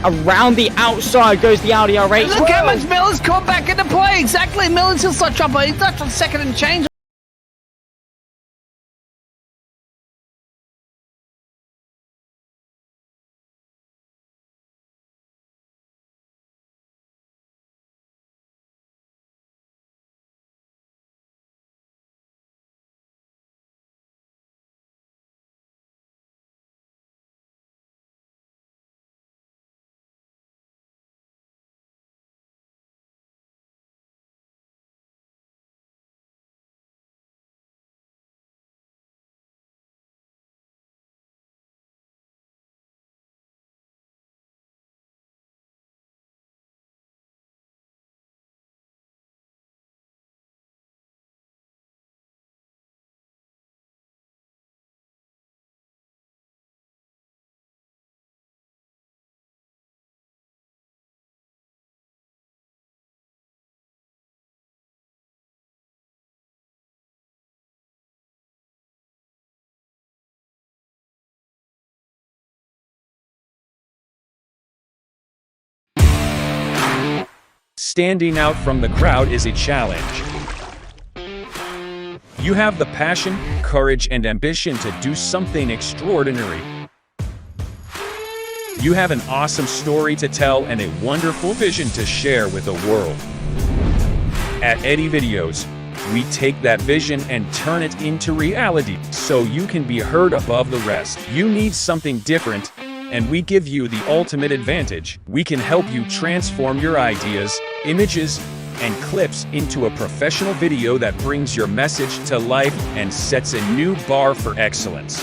Around the outside goes the Audi R8. Look how much Miller's caught back into play. Exactly. Miller's still start trouble. He's left on second and change. Standing out from the crowd is a challenge. You have the passion, courage, and ambition to do something extraordinary. You have an awesome story to tell and a wonderful vision to share with the world. At Eddie Videos, we take that vision and turn it into reality so you can be heard above the rest. You need something different, and we give you the ultimate advantage. We can help you transform your ideas, images, and clips into a professional video that brings your message to life and sets a new bar for excellence.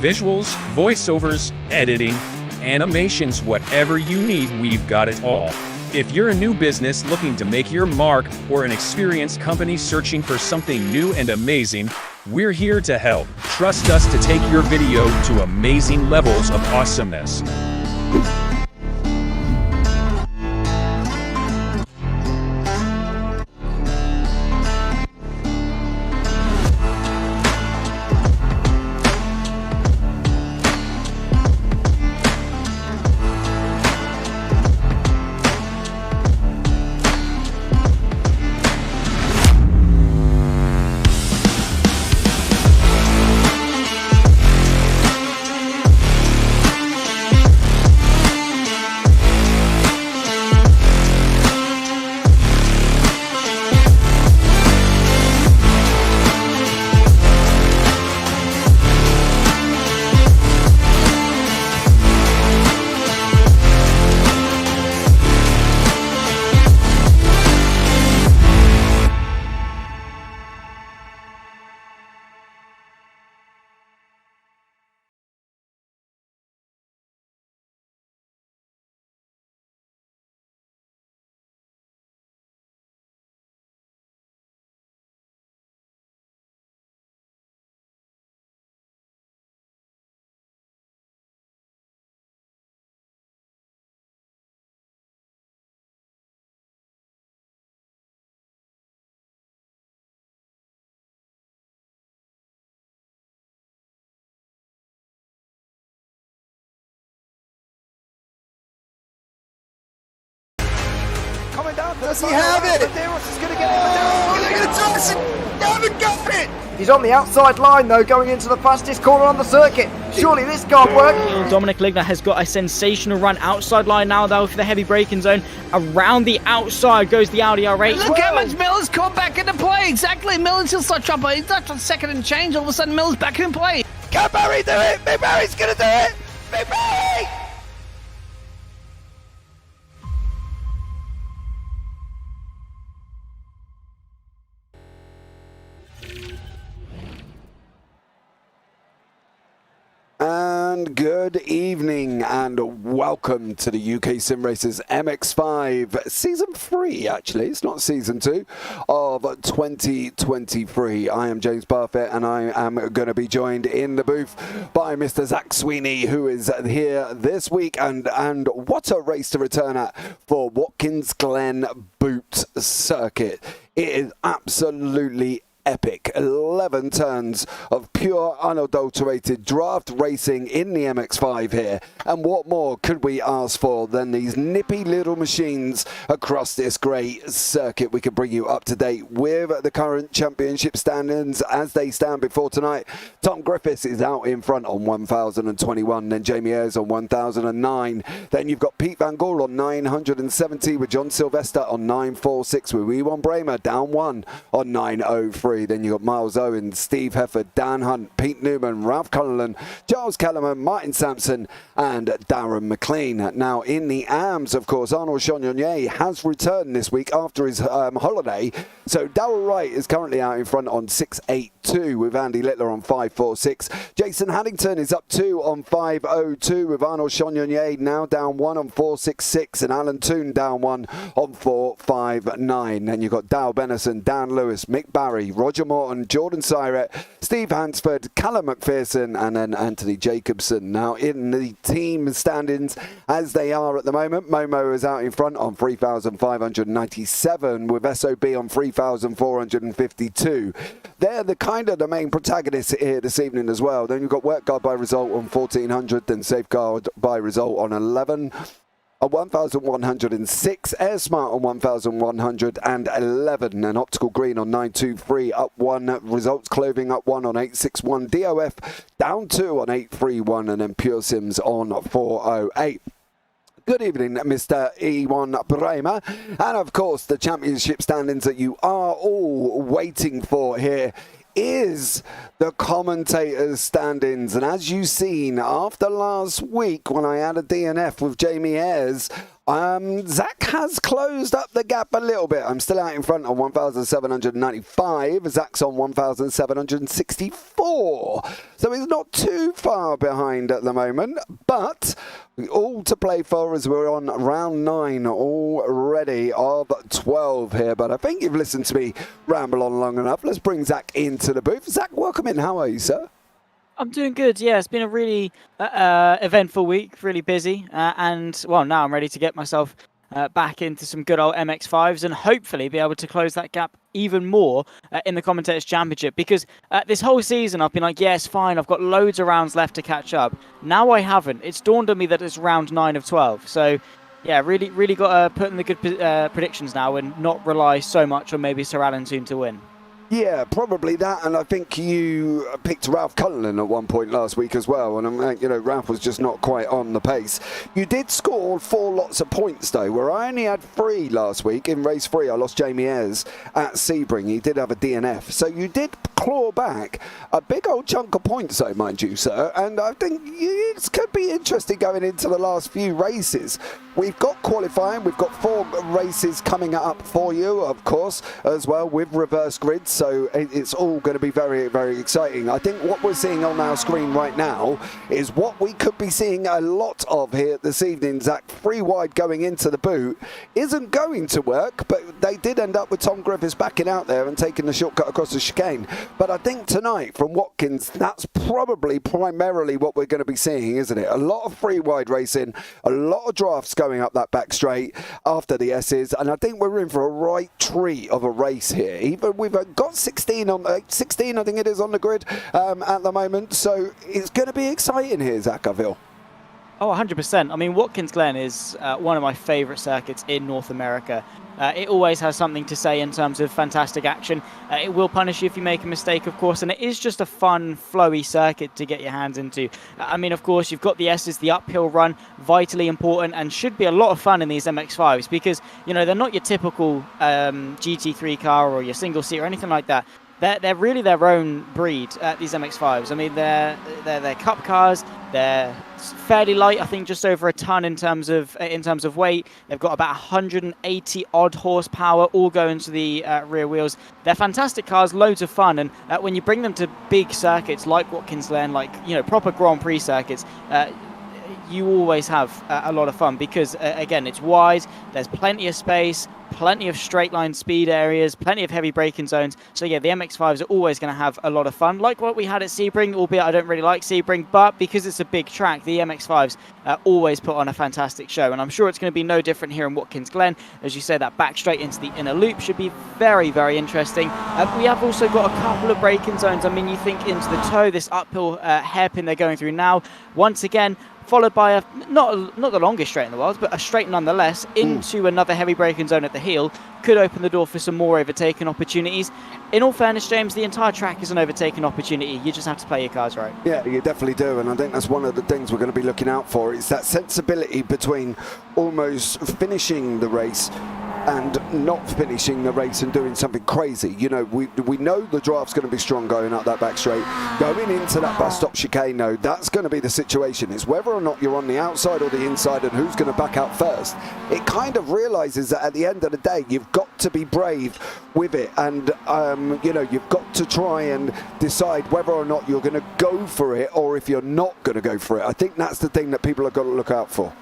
Visuals, voiceovers, editing, animations, whatever you need, we've got it all. If you're a new business looking to make your mark or an experienced company searching for something new and amazing, we're here to help. Trust us to take your video to amazing levels of awesomeness. Coming down to Does he have it? Medeiros is going to get it. Medeiros Look at Tyson! Haven't got it! He's on the outside line though, going into the fastest corner on the circuit. Surely this can't work. Dominic Ligner has got a sensational run outside line now though for the heavy braking zone. Around the outside goes the Audi R8. Look how much Miller's caught back into play. Exactly. Miller's still start trouble. He's left on second and change. All of a sudden Miller's back in play. Can Barry do it? Big Barry's gonna do it! Big Barry! And good evening and welcome to the UkSimracers MX5 Season 3, actually. It's not Season 2 of 2023. I am James Parfitt and I am going to be joined in the booth by Mr. Zach Sweeney, who is here this week. And what a race to return at for Watkins Glen Boot Circuit. It is absolutely epic. 11 turns of pure, unadulterated draft racing in the MX5 here. And what more could we ask for than these nippy little machines across this great circuit? We can bring you up to date with the current championship standings as they stand before tonight. Tom Griffiths is out in front on 1,021, then Jamie Ayres on 1,009. Then you've got Pete Van Gaal on 970 with John Sylvester on 946 with Ewan Bramer down 1 on 903. Then you've got Miles Owen, Steve Hefford, Dan Hunt, Pete Newman, Ralph Cullen, Charles Kellerman, Martin Sampson and Darren McLean. Now in the AMS, of course, Arnaud Chagnon has returned this week after his holiday. So Darrell Wright is currently out in front on 682 with Andy Littler on 546. Jason Haddington is up 2 on 502 with Arnaud Chagnon now down 1 on 466 and Alan Toon down 1 on 459. Then you've got Dal Benison, Dan Lewis, Mick Barry, Roger Morton, Jordan Syret, Steve Hansford, Callum McPherson and then Anthony Jacobson. Now in the team standings as they are at the moment, Momo is out in front on 3,597 with SOB on 3,452. They're the main protagonists here this evening as well. Then you've got Work Guard by result on 1,400, then Safeguard by result on 11. On 1,106, Air Smart on 1,111, and Optical Green on 923 up 1, Results Clothing up 1 on 861, DOF down 2 on 831, and then Pure Sims on 408. Good evening, Mr. Ewan Bramer, and of course the championship standings that you are all waiting for here is the commentators' standings. And as you've seen after last week when I had a DNF with Jamie Ayres, Zach has closed up the gap a little bit. I'm still out in front on 1,795. Zach's on 1,764. So he's not too far behind at the moment, but all to play for as we're on round 9 already of 12 here. But I think you've listened to me ramble on long enough. Let's bring Zach into the booth. Zach, welcome in. How are you, sir? I'm doing good. Yeah, it's been a really eventful week, really busy. And, well, now I'm ready to get myself back into some good old MX5s and hopefully be able to close that gap even more in the Commentators' Championship. Because this whole season I've been like, yes, fine, I've got loads of rounds left to catch up. Now I haven't. It's dawned on me that it's round 9 of 12. So, yeah, really got to put in the good predictions now and not rely so much on maybe Sir Alan Toon to win. Yeah, probably that, and I think you picked Ralph Cullen at one point last week as well, and Ralph was just not quite on the pace. You did score 4 lots of points though, where I only had 3 last week. In race 3, I lost Jamie Ayres at Sebring. He did have a DNF, so you did claw back a big old chunk of points though, mind you, sir, and I think it could be interesting going into the last few races. We've got qualifying, we've got 4 races coming up for you, of course, as well, with reverse grids. So it's all going to be very, very exciting. I think what we're seeing on our screen right now is what we could be seeing a lot of here this evening. Zach, 3 wide going into the boot isn't going to work, but they did end up with Tom Griffiths backing out there and taking the shortcut across the chicane. But I think tonight from Watkins, that's probably primarily what we're going to be seeing, isn't it? A lot of 3 wide racing, a lot of drafts going up that back straight after the S's, and I think we're in for a right treat of a race here. Even we've got 16 on 16, I think it is, on the grid at the moment, so it's going to be exciting here, Zach, I feel. Oh, 100%. I mean, Watkins Glen is one of my favourite circuits in North America. It always has something to say in terms of fantastic action. It will punish you if you make a mistake, of course, and it is just a fun, flowy circuit to get your hands into. I mean, of course, you've got the S's, the uphill run, vitally important, and should be a lot of fun in these MX5s because, they're not your typical GT3 car or your single seat or anything like that. They're really their own breed, these MX5s. I mean, they're cup cars. They're fairly light, I think just over a ton in terms of weight. They've got about 180 odd horsepower, all going to the rear wheels. They're fantastic cars, loads of fun. And when you bring them to big circuits like Watkins Glen, like proper Grand Prix circuits, you always have a lot of fun because, again, it's wide, there's plenty of space, plenty of straight line speed areas, plenty of heavy braking zones. So yeah, the MX5s are always going to have a lot of fun, like what we had at Sebring, albeit I don't really like Sebring, but because it's a big track, the MX5s always put on a fantastic show, and I'm sure it's going to be no different here in Watkins Glen. As you say, that back straight into the inner loop should be very, very interesting. We have also got a couple of braking zones. I mean, you think into the toe, this uphill hairpin they're going through now, once again, followed by a not the longest straight in the world, but a straight nonetheless into another heavy braking zone at the heel, could open the door for some more overtaking opportunities. In all fairness, James, the entire track is an overtaking opportunity. You just have to play your cards right. Yeah, you definitely do, and I think that's one of the things we're going to be looking out for. It's that sensibility between almost finishing the race and not finishing the race and doing something crazy. You know, we know the draft's going to be strong going up that back straight. Going into that bus stop chicane, though, that's going to be the situation. It's whether or not you're on the outside or the inside and who's going to back out first. It kind of realises that at the end of the day, you've got to be brave with it, and you know, you've got to try and decide whether or not you're going to go for it or if you're not going to go for it. I think that's the thing that people have got to look out for.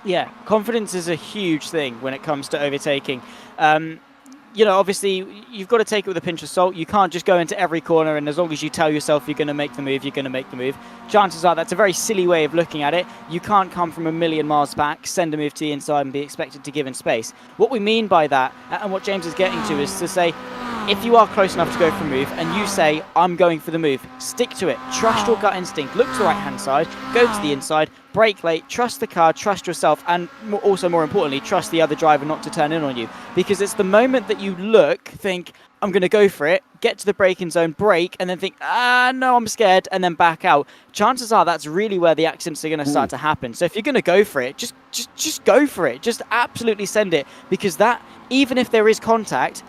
Yeah, confidence is a huge thing when it comes to overtaking. You know, obviously, you've got to take it with a pinch of salt. You can't just go into every corner, and as long as you tell yourself you're going to make the move, you're going to make the move. Chances are that's a very silly way of looking at it. You can't come from a million miles back, send a move to the inside, and be expected to give in space. What we mean by that, and what James is getting to, is to say, if you are close enough to go for a move and you say, I'm going for the move, stick to it. Trust your gut instinct. Look to the right-hand side, go to the inside, brake late, trust the car, trust yourself, and also, more importantly, trust the other driver not to turn in on you. Because it's the moment that you look, think, I'm going to go for it, get to the braking zone, brake, and then think, no, I'm scared, and then back out. Chances are that's really where the accidents are going to start to happen. So if you're going to go for it, just go for it. Just absolutely send it. Because that, even if there is contact,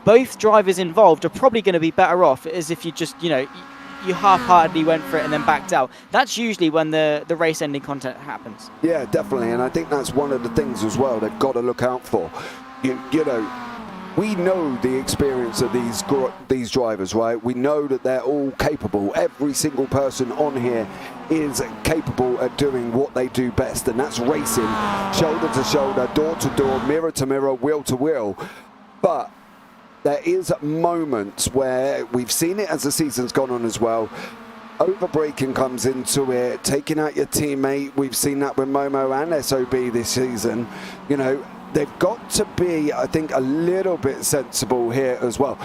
both drivers involved are probably going to be better off as if you just, you know, you half-heartedly went for it and then backed out. That's usually when the race-ending contact happens. Yeah, definitely, and I think that's one of the things as well they've got to look out for. You know, we know the experience of these drivers, right? We know that they're all capable. Every single person on here is capable at doing what they do best, and that's racing, shoulder to shoulder, door to door, mirror to mirror, wheel to wheel. But there is moments where we've seen it as the season's gone on as well. Over-braking comes into it, taking out your teammate. We've seen that with Momo and SOB this season. You know, they've got to be, I think, a little bit sensible here as well.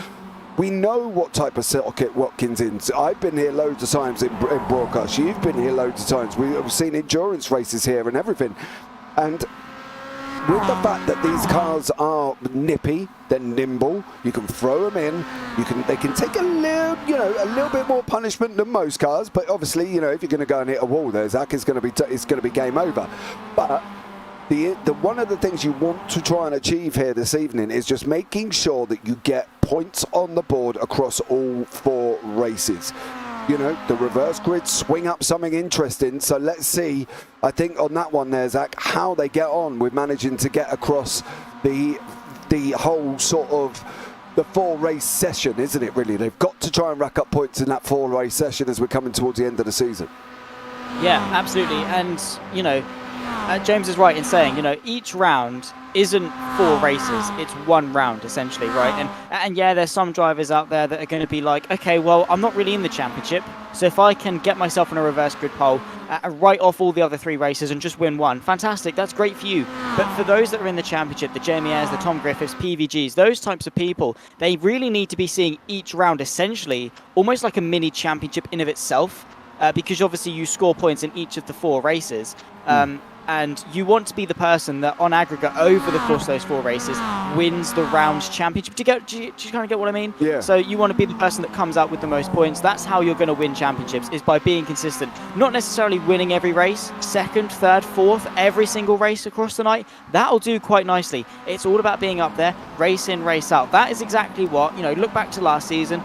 We know what type of circuit Watkins is. I've been here loads of times in broadcast. You've been here loads of times. We've seen endurance races here and everything. And with the fact that these cars are nippy, they're nimble, you can throw them in, they can take a little bit more punishment than most cars, but obviously, you know, if you're going to go and hit a wall there, Zach, it's going to be game over. But the one of the things you want to try and achieve here this evening is just making sure that you get points on the board across all 4 races. You know, the reverse grid swing up something interesting. So let's see, I think on that one there, Zach, how they get on with managing to get across the whole sort of the 4-race session, isn't it, really? They've got to try and rack up points in that 4-race session as we're coming towards the end of the season. Yeah, absolutely. And, you know, James is right in saying, you know, each round isn't 4 races, it's 1 round essentially, right? And yeah, there's some drivers out there that are going to be like, okay, well, I'm not really in the championship, so if I can get myself on a reverse grid pole, write off all the other 3 races and just win 1, fantastic, that's great for you. But for those that are in the championship, the Jamie Ayres, the Tom Griffiths, PVGs, those types of people, they really need to be seeing each round essentially almost like a mini championship in of itself, because obviously you score points in each of the 4 races. And you want to be the person that, on aggregate, over the course of those 4 races, wins the round championship. Do you kind of get what I mean? Yeah. So you want to be the person that comes out with the most points. That's how you're going to win championships, is by being consistent. Not necessarily winning every race, 2nd, 3rd, 4th, every single race across the night. That'll do quite nicely. It's all about being up there, race in, race out. That is exactly what, you know, look back to last season,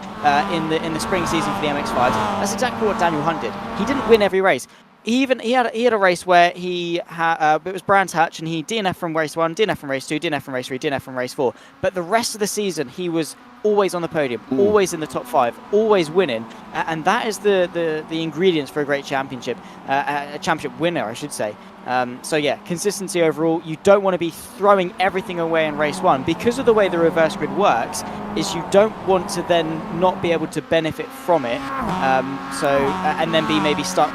in the spring season for the MX5s. That's exactly what Daniel Hunt did. He didn't win every race. he had a race where it was Brands Hatch, and he DNF from race 1, DNF from race 2, DNF from race 3, DNF from race 4. But the rest of the season, he was always on the podium, always in the top 5, always winning, and that is the ingredients for a great championship, a championship winner, I should say. So yeah, consistency overall. You don't want to be throwing everything away in race 1 because of the way the reverse grid works. Is you don't want to then not be able to benefit from it, and then be maybe stuck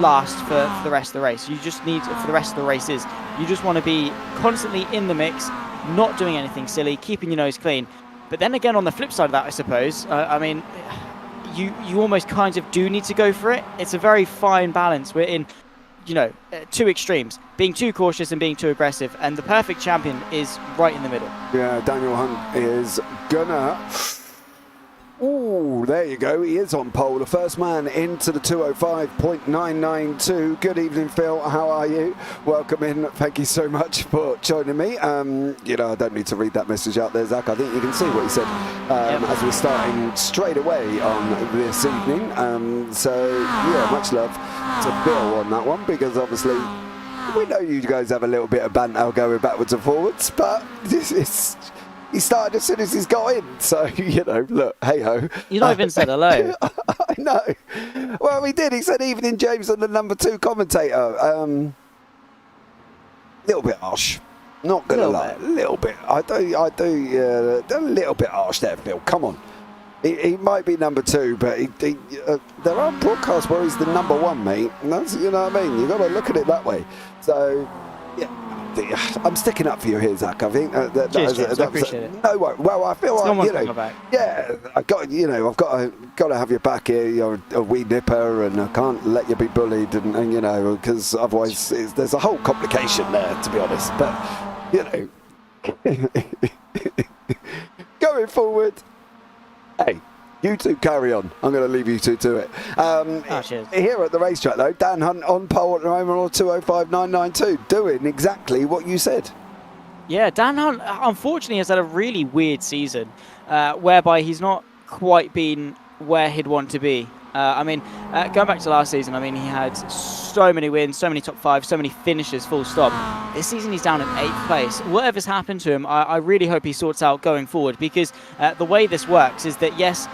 last for the rest of the race. You just need, for the rest of the races, you just want to be constantly in the mix, not doing anything silly, keeping your nose clean. But then again, on the flip side of that, I suppose, I mean, you almost kind of do need to go for it. It's a very fine balance. We're in, two extremes, being too cautious and being too aggressive, and the perfect champion is right in the middle. Yeah, Daniel Hunt is gonna... Ooh, there you go. He is on pole. The first man into the 205.992. Good evening, Phil. How are you? Welcome in. Thank you so much for joining me. I don't need to read that message out there, Zach. I think you can see what he said as we're starting straight away on this evening. Much love to Phil on that one, because obviously we know you guys have a little bit of banter going backwards and forwards, but this is... He started as soon as he's got in, so, look, hey-ho. You not even said hello. I know. Well, we did. He said evening, James, and the number 2 commentator. Little bit harsh. Not going to lie. A little bit. I do, a little bit harsh there, Phil. Come on. He might be number 2, but there are broadcasts where he's the number 1, mate. And that's, you know what I mean? You've got to look at it that way. So, yeah. I'm sticking up for you here, Zach. I think Cheers, James, I appreciate it. No, well, I feel like yeah, I've got to have your back here. You're a wee nipper, and I can't let you be bullied, and because otherwise there's a whole complication there, to be honest. But going forward, hey. You two carry on. I'm going to leave you two to it. Here at the racetrack, though, Dan Hunt on pole at the moment on 205.992, doing exactly what you said. Yeah, Dan Hunt, unfortunately, has had a really weird season, whereby he's not quite been where he'd want to be. Going back to last season, he had so many wins, so many top 5, so many finishes, full stop. This season he's down in 8th place. Whatever's happened to him, I really hope he sorts out going forward, because the way this works is that, yes,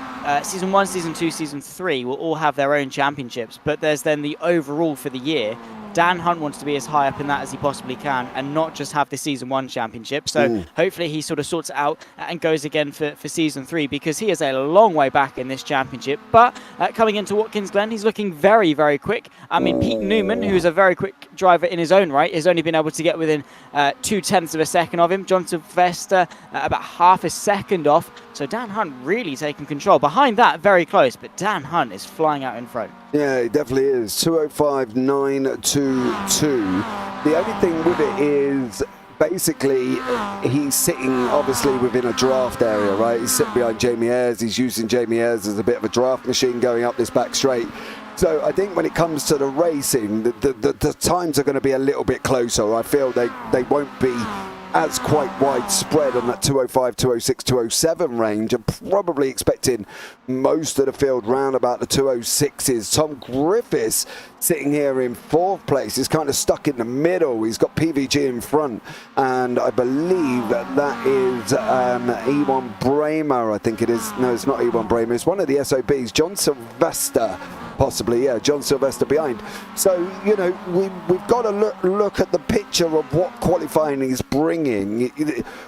Season 1, Season 2, Season 3 will all have their own championships, but there's then the overall for the year. Dan Hunt wants to be as high up in that as he possibly can and not just have the Season 1 championship. So hopefully he sort of sorts it out and goes again for Season 3, because he is a long way back in this championship. But coming into Watkins Glen, he's looking very, very quick. Pete Newman, who's a very quick driver in his own right, has only been able to get within 0.2 of a second of him. John Sylvester about half a second off. So Dan Hunt really taking control. Behind that, very close, but Dan Hunt is flying out in front. Yeah, he definitely is. 205.922. The only thing with it is basically he's sitting obviously within a draft area, right? He's sitting behind Jamie Ayres. He's using Jamie Ayres as a bit of a draft machine going up this back straight. So I think when it comes to the racing, the times are going to be a little bit closer. I feel they won't be as quite widespread on that 205, 206, 207 range. I'm probably expecting most of the field round about the 206s. Tom Griffiths sitting here in 4th place. He's kind of stuck in the middle. He's got PVG in front, and I believe that is E1 Bramer, I think it is. No, it's not E1 Bramer. It's one of the SOBs. John Sylvester, possibly, yeah, John Sylvester behind. So, we've got to look at the picture of what qualifying is bringing.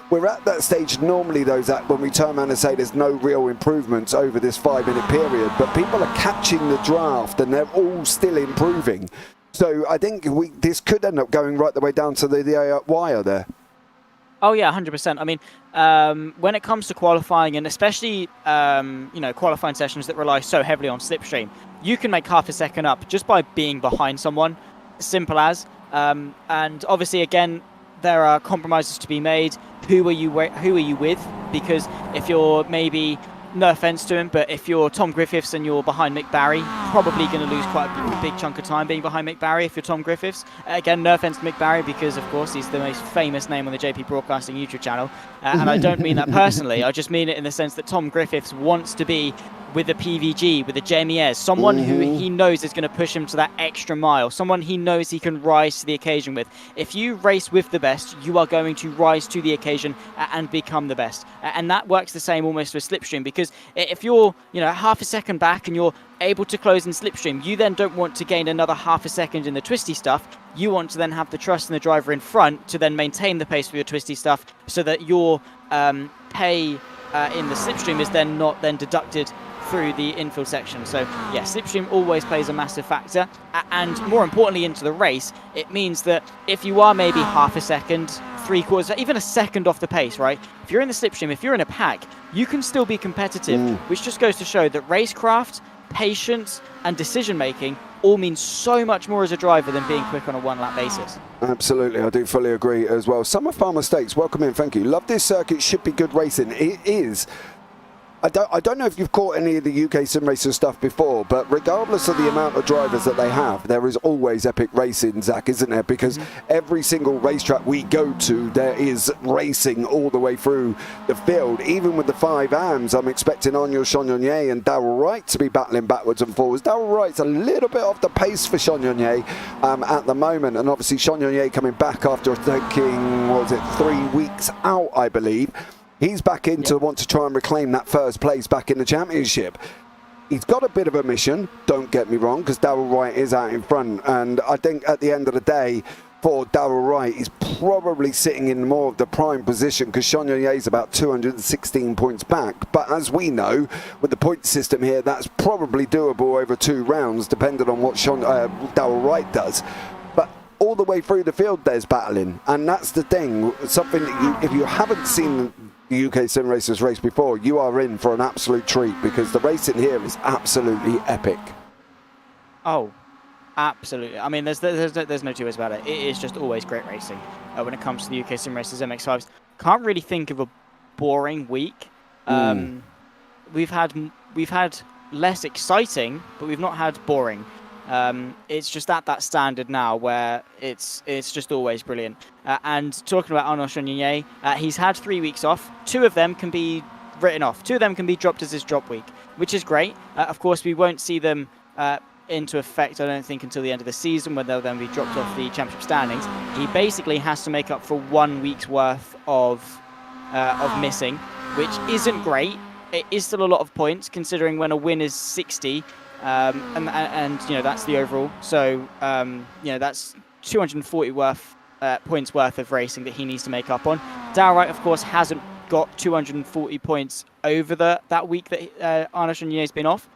We're at that stage normally, though, Zach, when we turn around and say there's no real improvements over this 5-minute period, but people are catching the draft and they're all still improving. So I think this could end up going right the way down to the wire there. Oh yeah, 100%. When it comes to qualifying, and especially qualifying sessions that rely so heavily on slipstream, you can make half a second up just by being behind someone. Simple as. And obviously, again, there are compromises to be made. Who are you with? Because if you're maybe, no offense to him, but if you're Tom Griffiths and you're behind Mick Barry, probably going to lose quite a big chunk of time being behind Mick Barry if you're Tom Griffiths. Again, no offense to Mick Barry, because of course he's the most famous name on the JPBroadcasting YouTube channel, and I don't mean that personally. I just mean it in the sense that Tom Griffiths wants to be with a PVG, with a JMES, someone who he knows is going to push him to that extra mile, someone he knows he can rise to the occasion with. If you race with the best, you are going to rise to the occasion and become the best. And that works the same almost with slipstream, because if you're, half a second back and you're able to close in slipstream, you then don't want to gain another half a second in the twisty stuff. You want to then have the trust in the driver in front to then maintain the pace for your twisty stuff, so that your pay in the slipstream is then not then deducted through the infield section. So yeah, slipstream always plays a massive factor, and more importantly into the race, it means that if you are maybe half a second, 3/4, even a second off the pace, right? If you're in the slipstream, if you're in a pack, you can still be competitive, which just goes to show that racecraft, patience and decision making all mean so much more as a driver than being quick on a one-lap basis. Absolutely, I do fully agree as well. Summer Farmer Stakes, welcome in, thank you. Love this circuit, should be good racing. It is. I don't know if you've caught any of the UK SimRacers stuff before, but regardless of the amount of drivers that they have, there is always epic racing, Zach, isn't there? Because every single racetrack we go to, there is racing all the way through the field. Even with the 5 AMs, I'm expecting Anya Chagnon and Darryl Wright to be battling backwards and forwards. Darryl Wright's a little bit off the pace for Chagnon at the moment, and obviously Chagnon coming back after taking, what was it, 3 weeks out, I believe. He's back in to want to try and reclaim that first place back in the championship. He's got a bit of a mission, don't get me wrong, because Darryl Wright is out in front. And I think at the end of the day, for Darryl Wright, he's probably sitting in more of the prime position, because Chagnon is about 216 points back. But as we know, with the point system here, that's probably doable over 2 rounds, depending on what Darryl Wright does. But all the way through the field, there's battling. And that's the thing, something that if you haven't seen the UK SimRacers race before, you are in for an absolute treat, because the racing here is absolutely epic. Oh, absolutely. I mean, there's no two ways about it. It is just always great racing when it comes to the UK SimRacers MX5s. Can't really think of a boring week. We've had less exciting, but we've not had boring. It's just at that standard now where it's just always brilliant. And talking about Arnaud Chagnon, he's had 3 weeks off. 2 of them can be written off. 2 of them can be dropped as his drop week, which is great. Of course, we won't see them into effect, I don't think, until the end of the season, when they'll then be dropped off the championship standings. He basically has to make up for 1 week's worth of missing, which isn't great. It is still a lot of points, considering when a win is 60. And that's the overall. So that's 240 points worth of racing that he needs to make up on. Darryl Wright, of course, hasn't got 240 points over that week that Arnaud Chagnon's been off.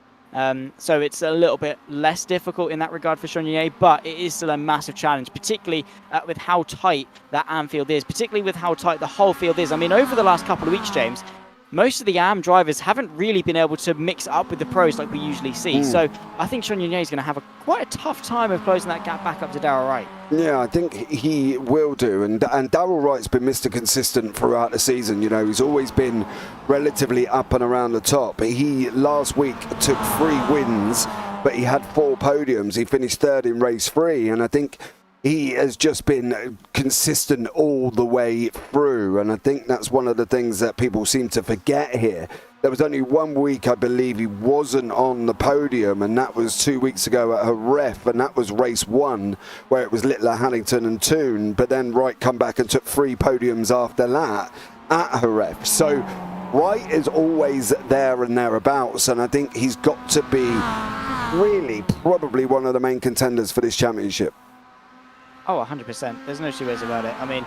So it's a little bit less difficult in that regard for Chagnon, but it is still a massive challenge, particularly with how tight that AM field is, particularly with how tight the whole field is. I mean, over the last couple of weeks, James, most of the AM drivers haven't really been able to mix up with the pros like we usually see. So I think Chagnon is going to have quite a tough time of closing that gap back up to Darryl Wright. Yeah, I think he will do. And Darryl Wright's been Mr. Consistent throughout the season. He's always been relatively up and around the top. He last week took 3 wins, but he had 4 podiums. He finished 3rd in race 3. And I think he has just been consistent all the way through, and I think that's one of the things that people seem to forget here. There was only 1 week, I believe, he wasn't on the podium, and that was 2 weeks ago at Jerez, and that was race 1, where it was Littler, Hannington and Toon, but then Wright come back and took 3 podiums after that at Jerez. So Wright is always there and thereabouts, and I think he's got to be really probably one of the main contenders for this championship. Oh, 100%. There's no 2 ways about it. I mean,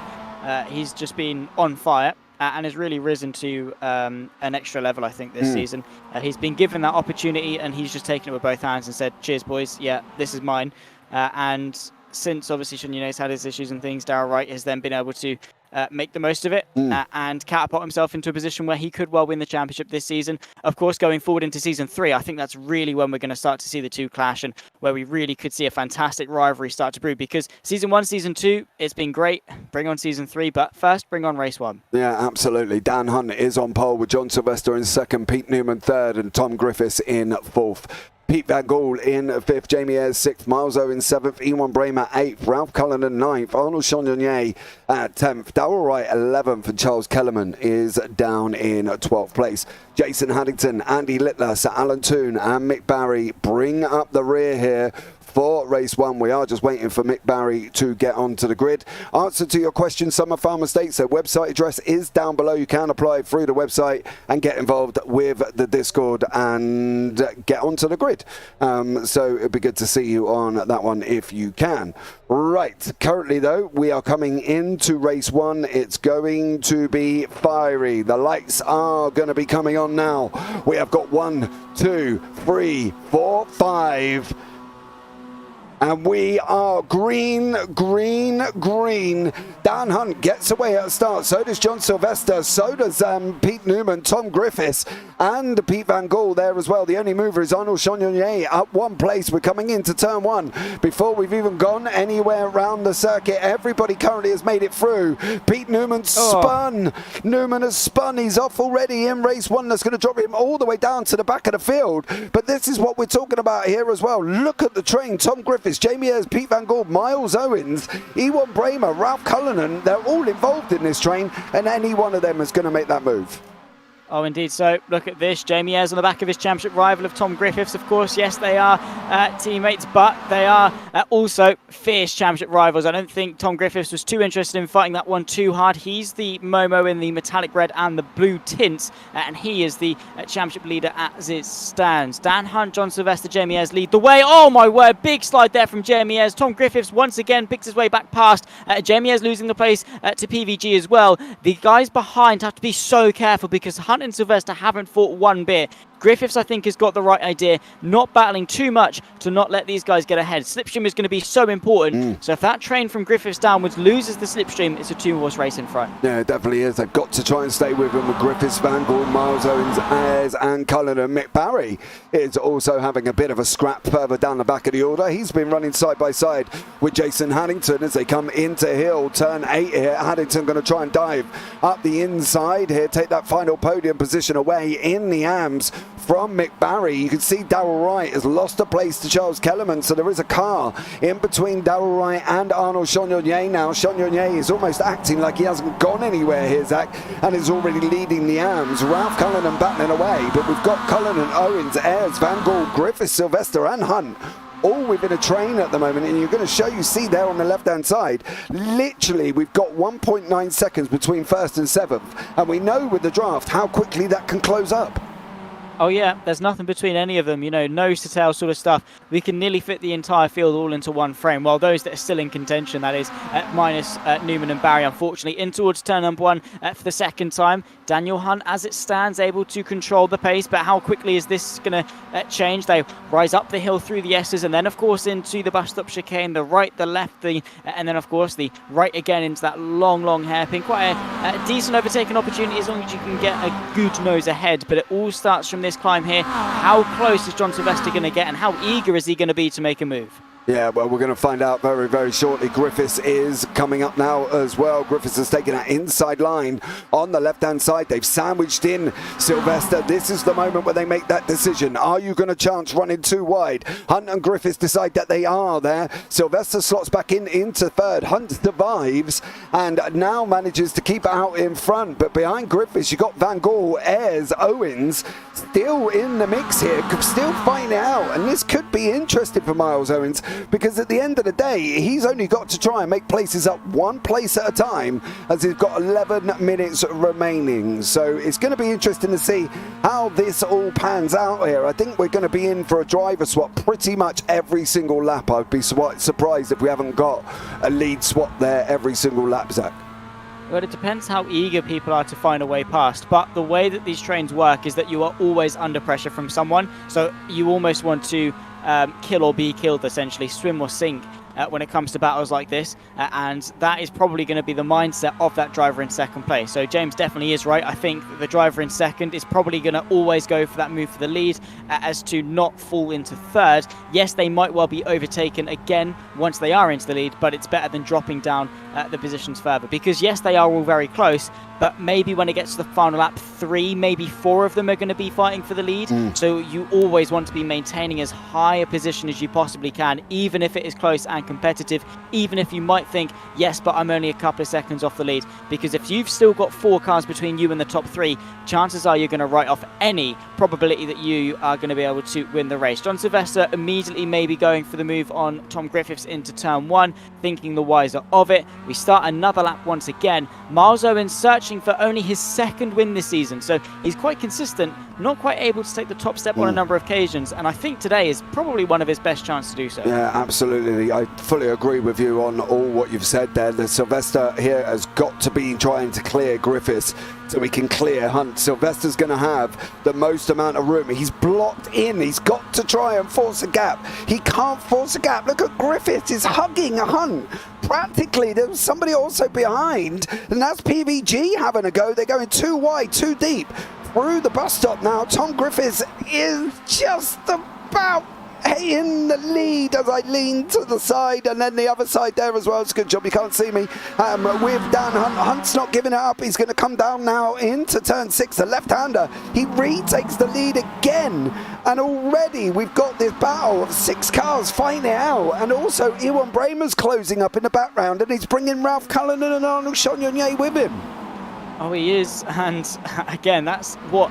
he's just been on fire and has really risen to an extra level, I think, this season. He's been given that opportunity, and he's just taken it with both hands and said, cheers, boys. Yeah, this is mine. And since, obviously, Chagnon's had his issues and things, Darryl Wright has then been able to make the most of it and catapult himself into a position where he could well win the championship this season. Of course, going forward into season 3, I think that's really when we're going to start to see the 2 clash, and where we really could see a fantastic rivalry start to brew, because season 1, season 2, it's been great. Bring on season 3, but first bring on race 1. Yeah, absolutely. Dan Hunt is on pole with John Sylvester in 2nd, Pete Newman 3rd, and Tom Griffiths in 4th. Pete Van Gaal in 5th, Jamie Ayres 6th, Miles Owens 7th, Ewan Bramer 8th, Ralph Cullinan 9th, Arnold Chagnon at 10th, Darrell Wright 11th, and Charles Kellerman is down in 12th place. Jason Haddington, Andy Littler, Sir Alan Toon and Mick Barry bring up the rear here for race 1. We are just waiting for Mick Barry to get onto the grid. Answer to your question, Summer Farm Estates, their website address is down below. You can apply through the website and get involved with the Discord and get onto the grid. So it'd be good to see you on that one if you can. Right, currently though, we are coming into race 1. It's going to be fiery. The lights are going to be coming on now. We have got 1, 2, 3, 4, 5. And we are green, green, green. Dan Hunt gets away at the start. So does John Sylvester. So does Pete Newman, Tom Griffiths, and Pete Van Gaal there as well. The only mover is Arnold Chagnon up 1 place. We're coming into turn 1 before we've even gone anywhere around the circuit. Everybody currently has made it through. Pete Newman spun. Newman has spun. He's off already in race 1. That's going to drop him all the way down to the back of the field. But this is what we're talking about here as well. Look at the train. Tom Griffiths, Jamie Ayres, Pete Van Gaal, Miles Owens, Ewan Bramer, Ralph Cullinan. They're all involved in this train, and any one of them is going to make that move. Oh, indeed. So look at this. Jamie Ayres on the back of his championship rival of Tom Griffiths, of course. Yes, they are teammates, but they are also fierce championship rivals. I don't think Tom Griffiths was too interested in fighting that one too hard. He's the Momo in the metallic red and the blue tints, and he is the championship leader as it stands. Dan Hunt, John Sylvester, Jamie Ayres lead the way. Oh my word, big slide there from Jamie Ayres. Tom Griffiths once again picks his way back past. Jamie Ayres losing the place to PVG as well. The guys behind have to be so careful because Hunt and Sylvester haven't fought one bit. Griffiths, I think, has got the right idea, not battling too much to not let these guys get ahead. Slipstream is going to be so important. So if that train from Griffiths downwards loses the slipstream, it's a 2-horse race in front. Yeah, it definitely is. They've got to try and stay with them with Griffiths, Van Gaal, Miles Owens, Ayres and Cullinan. Mick Barry is also having a bit of a scrap further down the back of the order. He's been running side by side with Jason Haddington as they come into hill. Turn 8 here. Haddington going to try and dive up the inside here, take that final podium position away in the AMS from Mick Barry. You can see Darrell Wright has lost a place to Charles Kellerman, so there is a car in between Darrell Wright and Arnold Chagnon now. Chagnon is almost acting like he hasn't gone anywhere here, Zach, and is already leading the AMS. Ralph Cullinan battling away, but we've got Cullinan, Owens, Ayres, Van Gaal, Griffiths, Sylvester and Hunt all within a train at the moment, and you're going to see there on the left hand side, literally we've got 1.9 seconds between 1st and 7th, and we know with the draft how quickly that can close up. Oh yeah, there's nothing between any of them, you know, nose to tail sort of stuff. We can nearly fit the entire field all into one frame, while those that are still in contention, that is minus Newman and Barry, unfortunately, in towards turn number 1 for the second time. Daniel Hunt, as it stands, able to control the pace, but how quickly is this going to change? They rise up the hill through the S's, and then of course into the bus stop chicane, the right, the left, and then of course the right again into that long hairpin. Quite a decent overtaking opportunity as long as you can get a good nose ahead, but it all starts from this climb here. How close is John Sylvester going to get, and how eager is he going to be to make a move? Yeah, well, we're going to find out very, very shortly. Griffiths is coming up now as well. Griffiths has taken that inside line on the left-hand side. They've sandwiched in Sylvester. This is the moment where they make that decision. Are you going to chance running too wide? Hunt and Griffiths decide that they are there. Sylvester slots back into 3rd. Hunt survives and now manages to keep it out in front. But behind Griffiths, you've got Van Gaal, Ayres, Owens still in the mix here, still fighting it out. And this could be interesting for Miles Owens, because at the end of the day, he's only got to try and make places up 1 place at a time, as he's got 11 minutes remaining. So it's going to be interesting to see how this all pans out here. I think we're going to be in for a driver swap pretty much every single lap. I'd be surprised if we haven't got a lead swap there every single lap, Zach. Well, it depends how eager people are to find a way past, but the way that these trains work is that you are always under pressure from someone, so you almost want to kill or be killed, essentially, swim or sink when it comes to battles like this, and that is probably going to be the mindset of that driver in second place. So James definitely is right. I think that the driver in second is probably going to always go for that move for the lead, as to not fall into 3rd. Yes, they might well be overtaken again once they are into the lead, but it's better than dropping down the positions further, because yes, they are all very close, but maybe when it gets to the final lap, 3, maybe 4 of them are going to be fighting for the lead. So you always want to be maintaining as high a position as you possibly can, even if it is close and competitive, even if you might think, yes, but I'm only a couple of seconds off the lead. Because if you've still got 4 cars between you and the top 3, chances are you're going to write off any probability that you are going to be able to win the race. John Sylvester immediately maybe going for the move on Tom Griffiths into turn 1, thinking the wiser of it. We start another lap once again. Miles Owen searching for only his 2nd win this season, so he's quite consistent, not quite able to take the top step on a number of occasions, and I think today is probably one of his best chances to do so. Yeah, absolutely. I fully agree with you on all what you've said there. The Sylvester here has got to be trying to clear Griffiths so we can clear Hunt. Sylvester's going to have the most amount of room. He's blocked in. He's got to try and force a gap. He can't force a gap. Look at Griffiths. He's hugging Hunt. Practically, there's somebody also behind, and that's PVG having a go. They're going too wide, too deep through the bus stop now. Tom Griffiths is just about in the lead as I lean to the side, and then the other side there as well. It's a good job you can't see me. With Dan Hunt. Hunt's not giving it up. He's going to come down now into turn 6. The left-hander, he retakes the lead again, and already we've got this battle of 6 cars fighting it out, and also Ewan Bramer's closing up in the background, and he's bringing Ralph Cullinan and Arnold Chagnon with him. Oh, he is, and again, that's what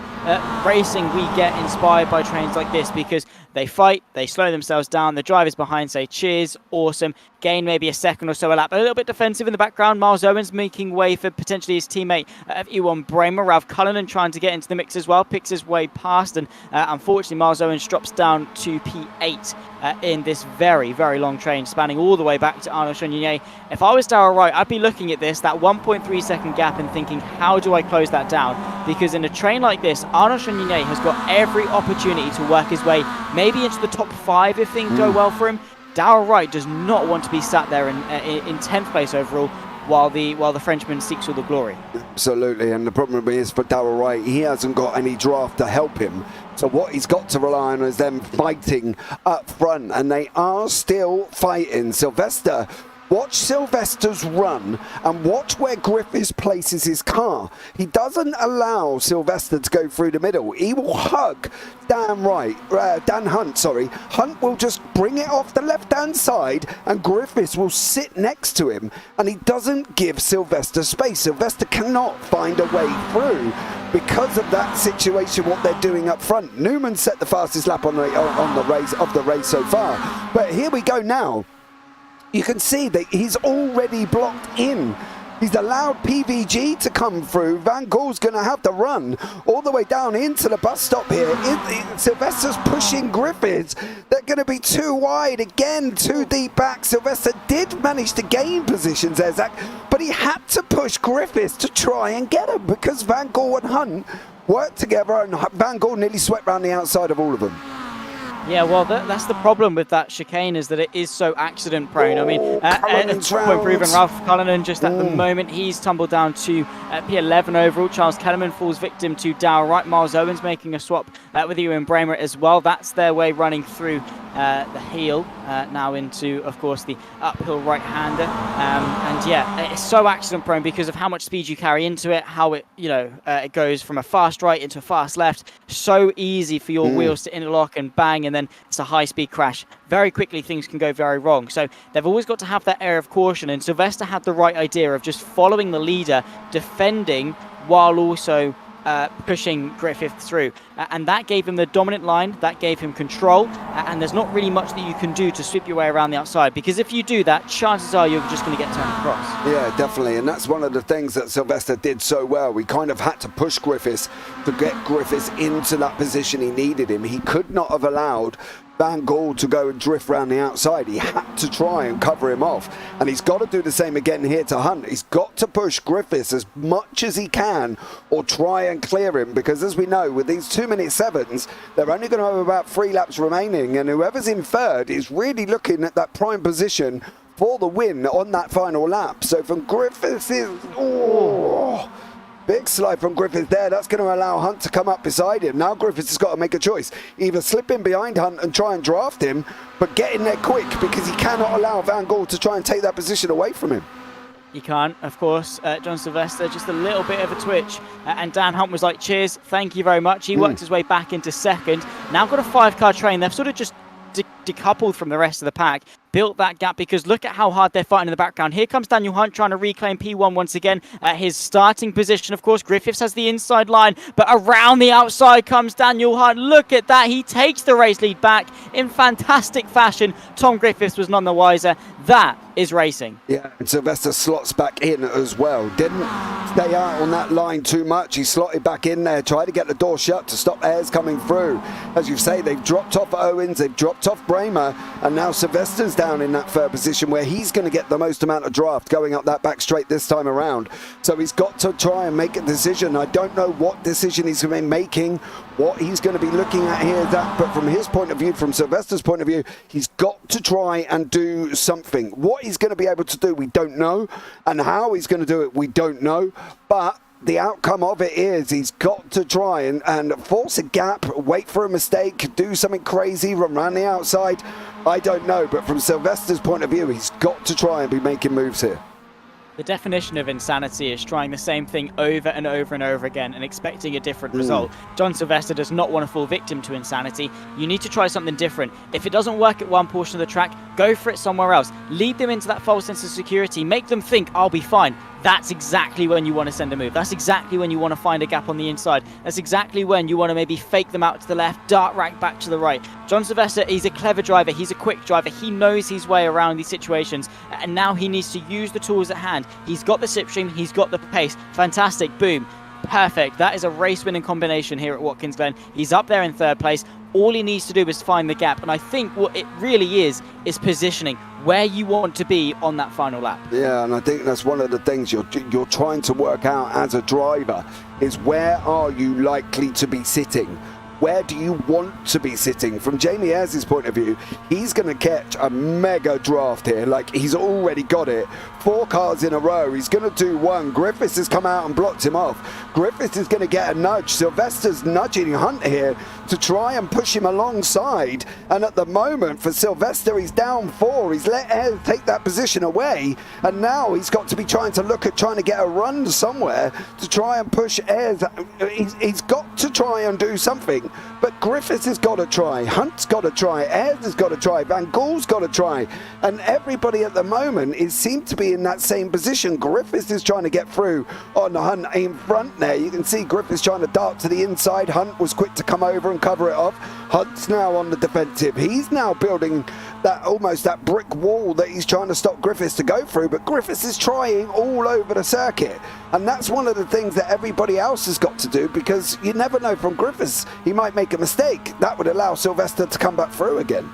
racing we get inspired by trains like this, because they fight, they slow themselves down, the drivers behind say cheers, awesome, gain maybe a second or so a lap, a little bit defensive in the background. Miles Owens making way for potentially his teammate Ewan Bramer. Ralph Cullinan trying to get into the mix as well, picks his way past, and unfortunately Miles Owens drops down to P8 in this very, very long train, spanning all the way back to Arnold Chagnon. If I was Darrell Wright, I'd be looking at this, that 1.3 second gap, and thinking, how do I close that down? Because in a train like this, Arnold Chagnon has got every opportunity to work his way maybe into the top 5 if things go well for him. Darrell Wright does not want to be sat there in 10th place overall while the Frenchman seeks all the glory. Absolutely, and the problem is for Darrell Wright, he hasn't got any draft to help him. So what he's got to rely on is them fighting up front, and they are still fighting. Sylvester, watch Sylvester's run and watch where Griffiths places his car. He doesn't allow Sylvester to go through the middle. He will hug Dan Hunt, sorry. Hunt will just bring it off the left-hand side, and Griffiths will sit next to him, and he doesn't give Sylvester space. Sylvester cannot find a way through because of that situation, what they're doing up front. Newman set the fastest lap on the race so far. But here we go now. You can see that he's already blocked in. He's allowed PVG to come through. Van Gaal's going to have to run all the way down into the bus stop here. Sylvester's pushing Griffiths. They're going to be too wide again, too deep back. Sylvester did manage to gain positions there, Zach, but he had to push Griffiths to try and get him because Van Gaal and Hunt worked together, and Van Gaal nearly swept round the outside of all of them. Yeah, well, that's the problem with that chicane, is that it is so accident prone. I mean, it's proven. Ralph Cullinan just at the moment, he's tumbled down to P11 overall. Charles Kellerman falls victim to Darrell Wright. Miles Owens making a swap with Ewan Bramer as well. That's their way running through the heel now into, of course, the uphill right-hander. And yeah, it's so accident prone because of how much speed you carry into it, how it, it goes from a fast right into a fast left. So easy for your wheels to interlock and bang, and then it's a high-speed crash. Very quickly, things can go very wrong. So they've always got to have that air of caution, and Sylvester had the right idea of just following the leader, defending, while also pushing Griffith through. And that gave him the dominant line, that gave him control, and there's not really much that you can do to sweep your way around the outside, because if you do that, chances are you're just going to get turned across. Yeah, definitely, and that's one of the things that Sylvester did so well. We kind of had to push Griffiths to get Griffiths into that position he needed him. He could not have allowed Van Gaal to go and drift around the outside. He had to try and cover him off, and he's got to do the same again here to Hunt. He's got to push Griffiths as much as he can, or try and clear him, because as we know, with these 2-minute 7s, they're only going to have about 3 laps remaining, and whoever's in third is really looking at that prime position for the win on that final lap. So from Griffiths is... big slide from Griffiths there. That's going to allow Hunt to come up beside him. Now Griffiths has got to make a choice. Either slip in behind Hunt and try and draft him, but get in there quick, because he cannot allow Van Gaal to try and take that position away from him. You can't, of course. John Sylvester, just a little bit of a twitch. And Dan Hunt was like, cheers, thank you very much. He worked his way back into second. Now got a 5-car train. They've sort of just decoupled from the rest of the pack. Built that gap because look at how hard they're fighting in the background. Here comes Daniel Hunt trying to reclaim P1 once again at his starting position. Of course, Griffiths has the inside line, but around the outside comes Daniel Hunt. Look at that. He takes the race lead back in fantastic fashion. Tom Griffiths was none the wiser. That is racing. Yeah, and Sylvester slots back in as well. Didn't stay out on that line too much. He slotted back in there, tried to get the door shut to stop Ayres coming through. As you say, they've dropped off Owens, they've dropped off Bramer, and now Sylvester's down in that third position where he's going to get the most amount of draft going up that back straight this time around. So he's got to try and make a decision. I don't know what decision he's going to be making, what he's going to be looking at here, but from his point of view, from Sylvester's point of view, he's got to try and do something. What he's going to be able to do, we don't know, and how he's going to do it, we don't know, but the outcome of it is he's got to try and force a gap, wait for a mistake, do something crazy, run around the outside. I don't know, but from Sylvester's point of view, he's got to try and be making moves here. The definition of insanity is trying the same thing over and over and over again and expecting a different result. John Sylvester does not want to fall victim to insanity. You need to try something different. If it doesn't work at one portion of the track, go for it somewhere else. Lead them into that false sense of security. Make them think, I'll be fine. That's exactly when you want to send a move. That's exactly when you want to find a gap on the inside. That's exactly when you want to maybe fake them out to the left, dart rack back to the right. John Sylvester, he's a clever driver. He's a quick driver. He knows his way around these situations. And now he needs to use the tools at hand. He's got the slipstream. He's got the pace. Fantastic. Boom. Perfect. That is a race-winning combination here at Watkins Glen. He's up there in third place. All he needs to do is find the gap. And I think what it really is positioning where you want to be on that final lap. Yeah, and I think that's one of the things you're trying to work out as a driver is where are you likely to be sitting? Where do you want to be sitting? From Jamie Ayres' point of view, he's going to catch a mega draft here. Like, he's already got it. 4 cars in a row. He's going to do one. Griffiths has come out and blocked him off. Griffiths is going to get a nudge. Sylvester's nudging Hunt here to try and push him alongside. And at the moment, for Sylvester, he's down 4. He's let Ayres take that position away. And now he's got to be trying to look at trying to get a run somewhere to try and push Ayres. He's got to try and do something. But Griffiths has got to try, Hunt's got to try, Ayres has got to try, Van Gool's got to try, and everybody at the moment seems to be in that same position. Griffiths is trying to get through on Hunt in front there. You can see Griffiths trying to dart to the inside. Hunt was quick to come over and cover it off. Hunt's now on the defensive. He's now building that almost that brick wall that he's trying to stop Griffiths to go through, but Griffiths is trying all over the circuit, and that's one of the things that everybody else has got to do, because you never know from Griffiths, he might make a mistake. That would allow Sylvester to come back through again.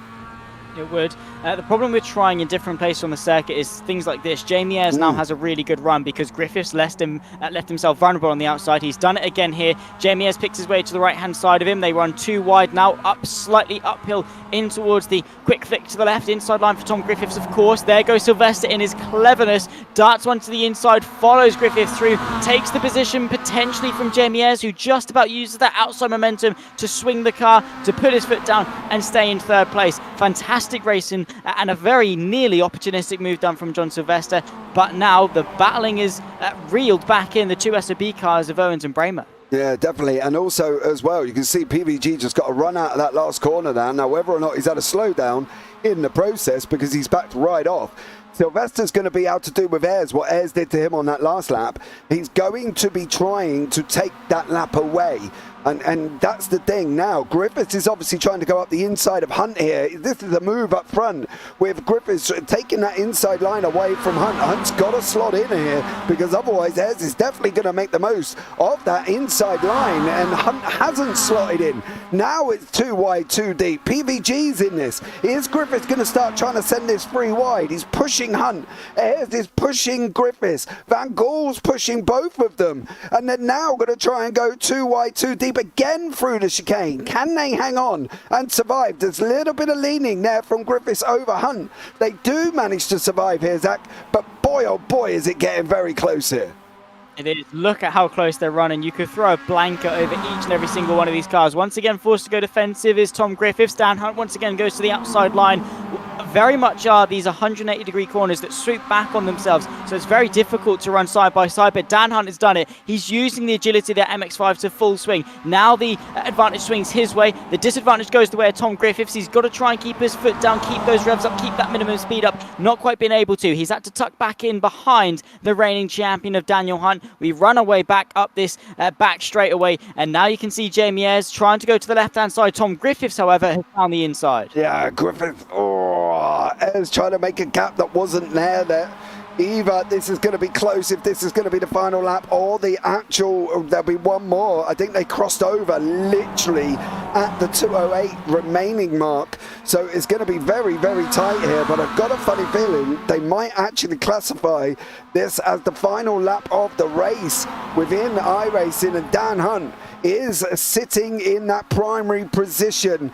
It would. The problem with trying in different places on the circuit is things like this. Jamie Ayres now has a really good run because Griffiths left himself vulnerable on the outside. He's done it again here. Jamie Ayres picks his way to the right-hand side of him. They run too wide now, up slightly uphill in towards the quick flick to the left. Inside line for Tom Griffiths, of course. There goes Sylvester in his cleverness. Darts one to the inside, follows Griffiths through, takes the position potentially from Jamie Ayres, who just about uses that outside momentum to swing the car, to put his foot down and stay in third place. Fantastic racing and a very nearly opportunistic move done from John Sylvester, but now the battling is reeled back in the 2 SOB cars of Owens and Bramer. Yeah, definitely. And also as well, you can see PVG just got a run out of that last corner there. Now, whether or not he's had a slowdown in the process because he's backed right off, Sylvester's going to be able to do with Ayres what Ayres did to him on that last lap. He's going to be trying to take that lap away. And that's the thing now. Griffiths is obviously trying to go up the inside of Hunt here. This is a move up front with Griffiths taking that inside line away from Hunt. Hunt's got to slot in here because otherwise Ayres is definitely going to make the most of that inside line, and Hunt hasn't slotted in. Now it's too wide, too deep. PVG's in this. Is Griffiths going to start trying to send this free wide? He's pushing Hunt. Ayres is pushing Griffiths. Van Gool's pushing both of them. And they're now going to try and go too wide, too deep again through the chicane. Can they hang on and survive? There's a little bit of leaning there from Griffiths over Hunt. They do manage to survive here, Zach, but boy oh boy is it getting very close here. It is. Look at how close they're running. You could throw a blanket over each and every single one of these cars. Once again, forced to go defensive is Tom Griffiths. Dan Hunt once again goes to the outside line. very much are these 180-degree corners that swoop back on themselves. So it's very difficult to run side by side, but Dan Hunt has done it. He's using the agility of the MX5 to full swing. Now the advantage swings his way. The disadvantage goes the way of Tom Griffiths. He's got to try and keep his foot down, keep those revs up, keep that minimum speed up. Not quite been able to. He's had to tuck back in behind the reigning champion of Daniel Hunt. We run away back up this back straightaway, and now you can see Jamie Ayres trying to go to the left-hand side. Tom Griffiths, however, has found the inside. Yeah, Griffith, Ayres trying to make a gap that wasn't there. Either this is going to be close if this is going to be the final lap, or the actual, there'll be one more. I think they crossed over literally at the 2:08 remaining mark. So it's going to be very, very tight here, but I've got a funny feeling they might actually classify this as the final lap of the race within iRacing, and Dan Hunt is sitting in that primary position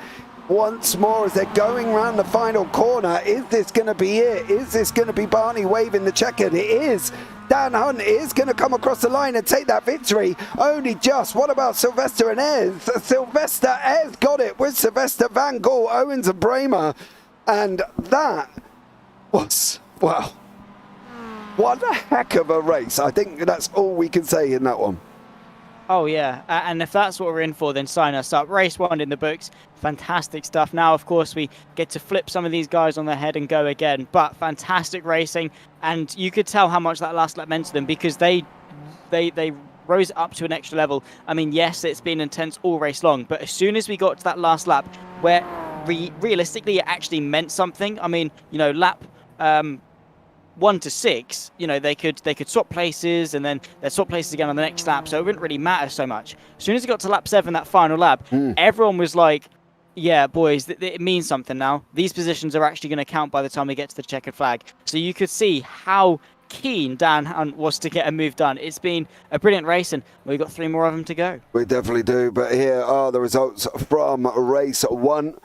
once more as they're going around the final corner. Is this going to be it? Is this going to be Barney waving the checkered? It is. Dan Hunt is going to come across the line and take that victory. Only just. What about Sylvester and Ayres? Sylvester Ayres got it with Sylvester, Van Gaal, Owens and Bramer. And that was, well, what a heck of a race. I think that's all we can say in that one. Oh, yeah. And if that's what we're in for, then sign us up. Race 1 in the books. Fantastic stuff. Now, of course, we get to flip some of these guys on their head and go again. But fantastic racing. And you could tell how much that last lap meant to them, because they rose up to an extra level. I mean, yes, it's been intense all race long. But as soon as we got to that last lap, where realistically it actually meant something. I mean, you know, lap 1 to 6, you know, they could swap places, and then they'd swap places again on the next lap, so it wouldn't really matter so much. As soon as it got to lap 7, that final lap, everyone was like, yeah, boys, it means something now. These positions are actually going to count by the time we get to the checkered flag. So you could see how keen Dan Hunt was to get a move done. It's been a brilliant race, and we've got 3 more of them to go. We definitely do, but here are the results from race 1.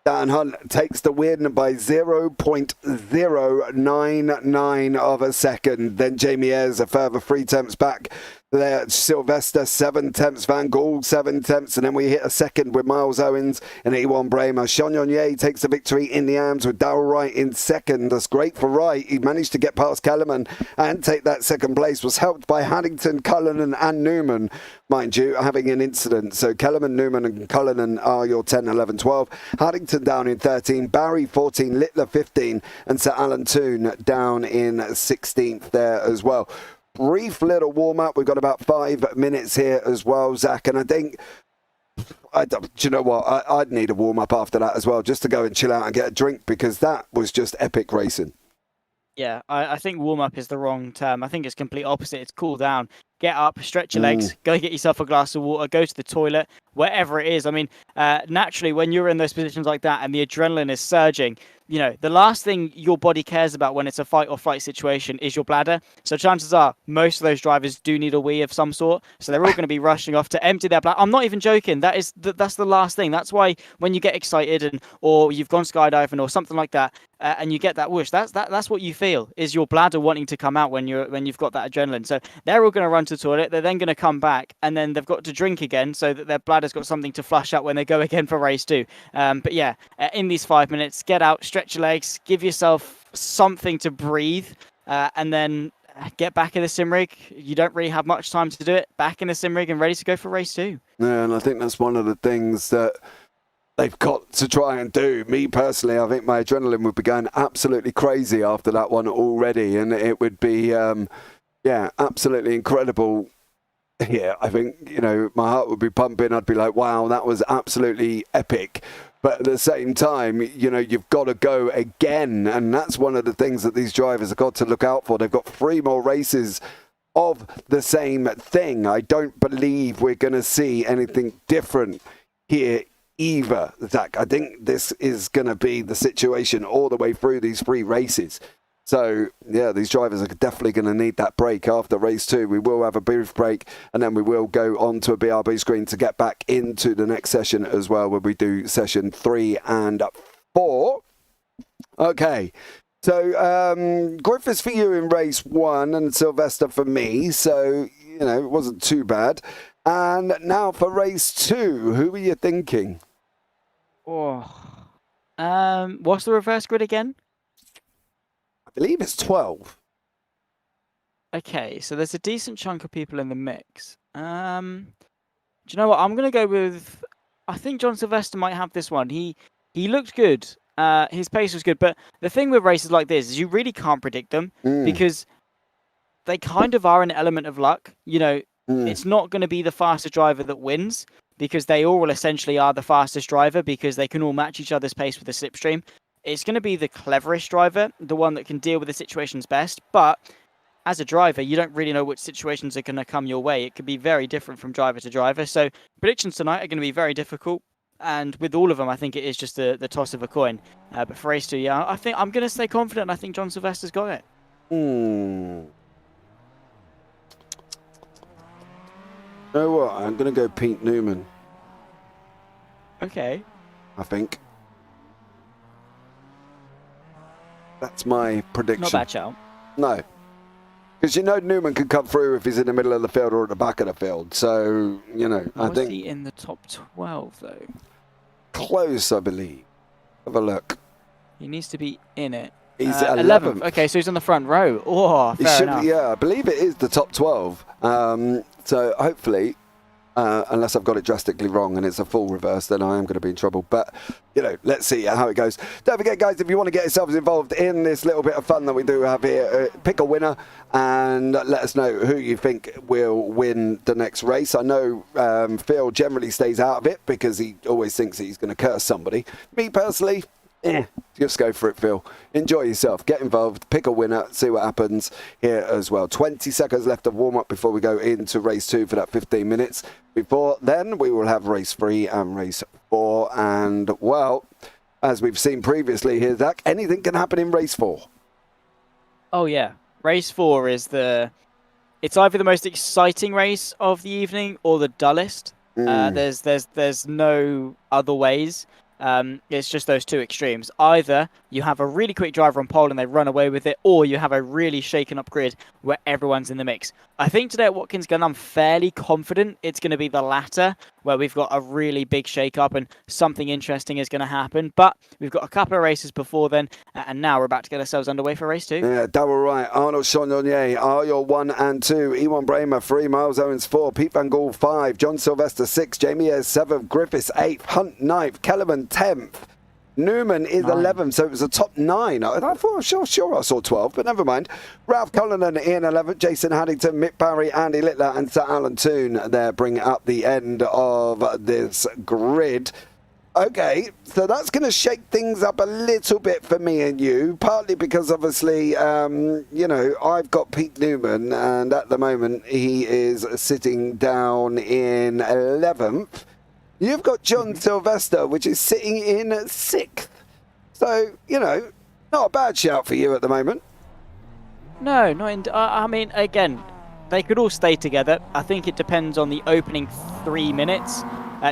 Dan Hunt takes the win by 0.099 of a second. Then Jamie Ayres a further 3 tenths back. There, Sylvester 7 tenths, Van Gaal 7 tenths, and then we hit a second with Miles Owens and Ewan Bramer. Sean Yonye takes the victory in the arms with Darrell Wright in second. That's great for Wright. He managed to get past Kellerman and take that second place. Was helped by Haddington, Cullinan and Newman, mind you, having an incident. So Kellerman, Newman and Cullinan are your 10, 11, 12. Haddington down in 13, Barry 14, Littler 15, and Sir Alan Toon down in 16th there as well. Brief little warm-up. We've got about 5 minutes here as well, Zach, and I think, do you know what, I'd need a warm-up after that as well, just to go and chill out and get a drink, because that was just epic racing. Yeah, I think warm-up is the wrong term. I think it's complete opposite. It's cool down. Get up, stretch your legs, go get yourself a glass of water, go to the toilet, wherever it is. I mean, naturally, when you're in those positions like that and the adrenaline is surging, you know, the last thing your body cares about when it's a fight or flight situation is your bladder. So chances are most of those drivers do need a wee of some sort. So they're all going to be rushing off to empty their bladder. I'm not even joking. That's the last thing. That's why when you get excited or you've gone skydiving or something like that, and you get that whoosh, that's what you feel, is your bladder wanting to come out when you've got that adrenaline. So they're all going to run to the toilet. They're then going to come back, and then they've got to drink again so that their bladder's got something to flush out when they go again for race 2. But yeah, in these 5 minutes, get out, stretch your legs, give yourself something to breathe, and then get back in the sim rig. You don't really have much time to do it. Back in the sim rig and ready to go for race 2. Yeah, and I think that's one of the things that they've got to try and do. Me personally, I think my adrenaline would be going absolutely crazy after that one already, and it would be, yeah, absolutely incredible. Yeah, I think, you know, my heart would be pumping. I'd be like, wow, that was absolutely epic. But at the same time, you know, you've got to go again. And that's one of the things that these drivers have got to look out for. They've got 3 more races of the same thing. I don't believe we're going to see anything different here either, Zach. I think this is going to be the situation all the way through these 3 races. So, yeah, these drivers are definitely going to need that break after race 2. We will have a brief break, and then we will go on to a BRB screen to get back into the next session as well, where we do session 3 and 4. Okay, so Griffiths for you in race 1 and Sylvester for me. So, you know, it wasn't too bad. And now for race 2, who are you thinking? Oh, What's the reverse grid again? I believe it's 12. Okay, so there's a decent chunk of people in the mix. Do you know what? I'm gonna go with. I think John Sylvester might have this one. He looked good. His pace was good, but the thing with races like this is you really can't predict them because they kind of are an element of luck. You know, it's not going to be the fastest driver that wins because they all essentially are the fastest driver because they can all match each other's pace with the slipstream. It's going to be the cleverest driver, the one that can deal with the situations best. But as a driver, you don't really know which situations are going to come your way. It could be very different from driver to driver. So predictions tonight are going to be very difficult. And with all of them, I think it is just the toss of a coin. But for race 2, yeah, I think I'm going to stay confident. I think John Sylvester's got it. You know what? I'm going to go Pete Newman, Okay. I think. That's my prediction. Not bad, shout. No. Because you know Newman could come through if he's in the middle of the field or at the back of the field. So, you know, I Was think he in the top 12, though? close, I believe. Have a look. He needs to be in it. He's 11th. Okay, so he's on the front row. Oh, fair enough. Yeah, I believe it is the top 12. So hopefully, unless I've got it drastically wrong and it's a full reverse, then I am going to be in trouble. But, you know, let's see how it goes. Don't forget, guys, if you want to get yourselves involved in this little bit of fun that we do have here, pick a winner and let us know who you think will win the next race. I know Phil generally stays out of it because he always thinks that he's going to curse somebody. Me, personally, just go for it, Phil. Enjoy yourself. Get involved. Pick a winner. See what happens here as well. 20 seconds left of warm-up before we go into race 2 for that 15 minutes. Before then, we will have race 3 and race 4. And, well, as we've seen previously here, Zach, anything can happen in race 4. Oh, yeah. Race 4 is it's either the most exciting race of the evening or the dullest. There's no other ways. It's just those two extremes. Either you have a really quick driver on pole and they run away with it, or you have a really shaken up grid where everyone's in the mix. I think today at Watkins Glen, I'm fairly confident it's going to be the latter, where we've got a really big shake up and something interesting is going to happen. But we've got a couple of races before then, and now we're about to get ourselves underway for race 2. Yeah, double right. Arnold Chagnon are your 1 and 2. Ewan Bramer 3, Miles Owens 4, Pete Van Gaal 5, John Sylvester 6, Jamie Ayres 7, Griffiths 8th, Hunt 9th, Kellerman 10th. Newman is 11th, so it was a top 9. I thought, sure I saw 12, but never mind. Ralph Cullinan in 11th, Jason Haddington, Mick Barry, Andy Littler, and Sir Alan Toon there bring up the end of this grid. Okay, so that's going to shake things up a little bit for me and you, partly because obviously, you know, I've got Pete Newman, and at the moment he is sitting down in 11th. You've got John Sylvester, which is sitting in 6th. So, you know, not a bad shout for you at the moment. No, I mean, again, they could all stay together. I think it depends on the opening 3 minutes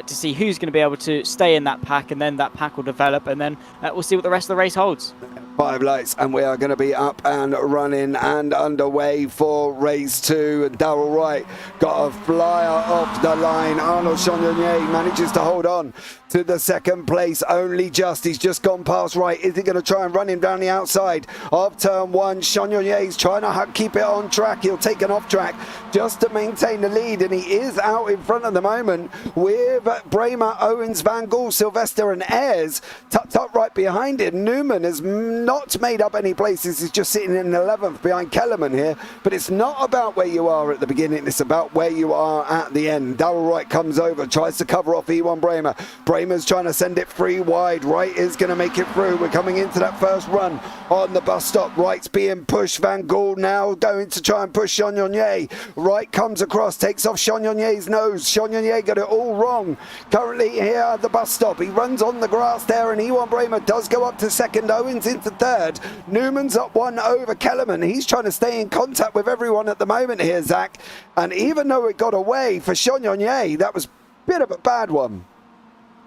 to see who's going to be able to stay in that pack, and then that pack will develop, and then we'll see what the rest of the race holds. 5 lights, and we are going to be up and running and underway for race 2. And Darrell Wright got a flyer off the line. Arnold Chagnon manages to hold on to the 2nd place only just. He's just gone past Wright. Is he going to try and run him down the outside of turn 1? Chagnon trying to keep it on track. He'll take an off track just to maintain the lead, and he is out in front at the moment with Bramer, Owens, Van Gaal, Sylvester and Ayres tucked up right behind him. Newman has not made up any places. He's just sitting in 11th behind Kellerman here, but it's not about where you are at the beginning, it's about where you are at the end. Darrell Wright comes over, tries to cover off Ewan Bramer. Bramer's trying to send it free wide. Wright is going to make it through. We're coming into that first run on the bus stop. Wright's being pushed. Van Gaal now going to try and push Chagnon. Wright comes across, takes off Chagnon's nose. Chagnon got it all wrong. Currently here at the bus stop, he runs on the grass there, and Ewan Bramer does go up to 2nd, Owens into 3rd. Newman's up 1 over Kellerman. He's trying to stay in contact with everyone at the moment here, Zach. And even though it got away for Chagnon, that was a bit of a bad one.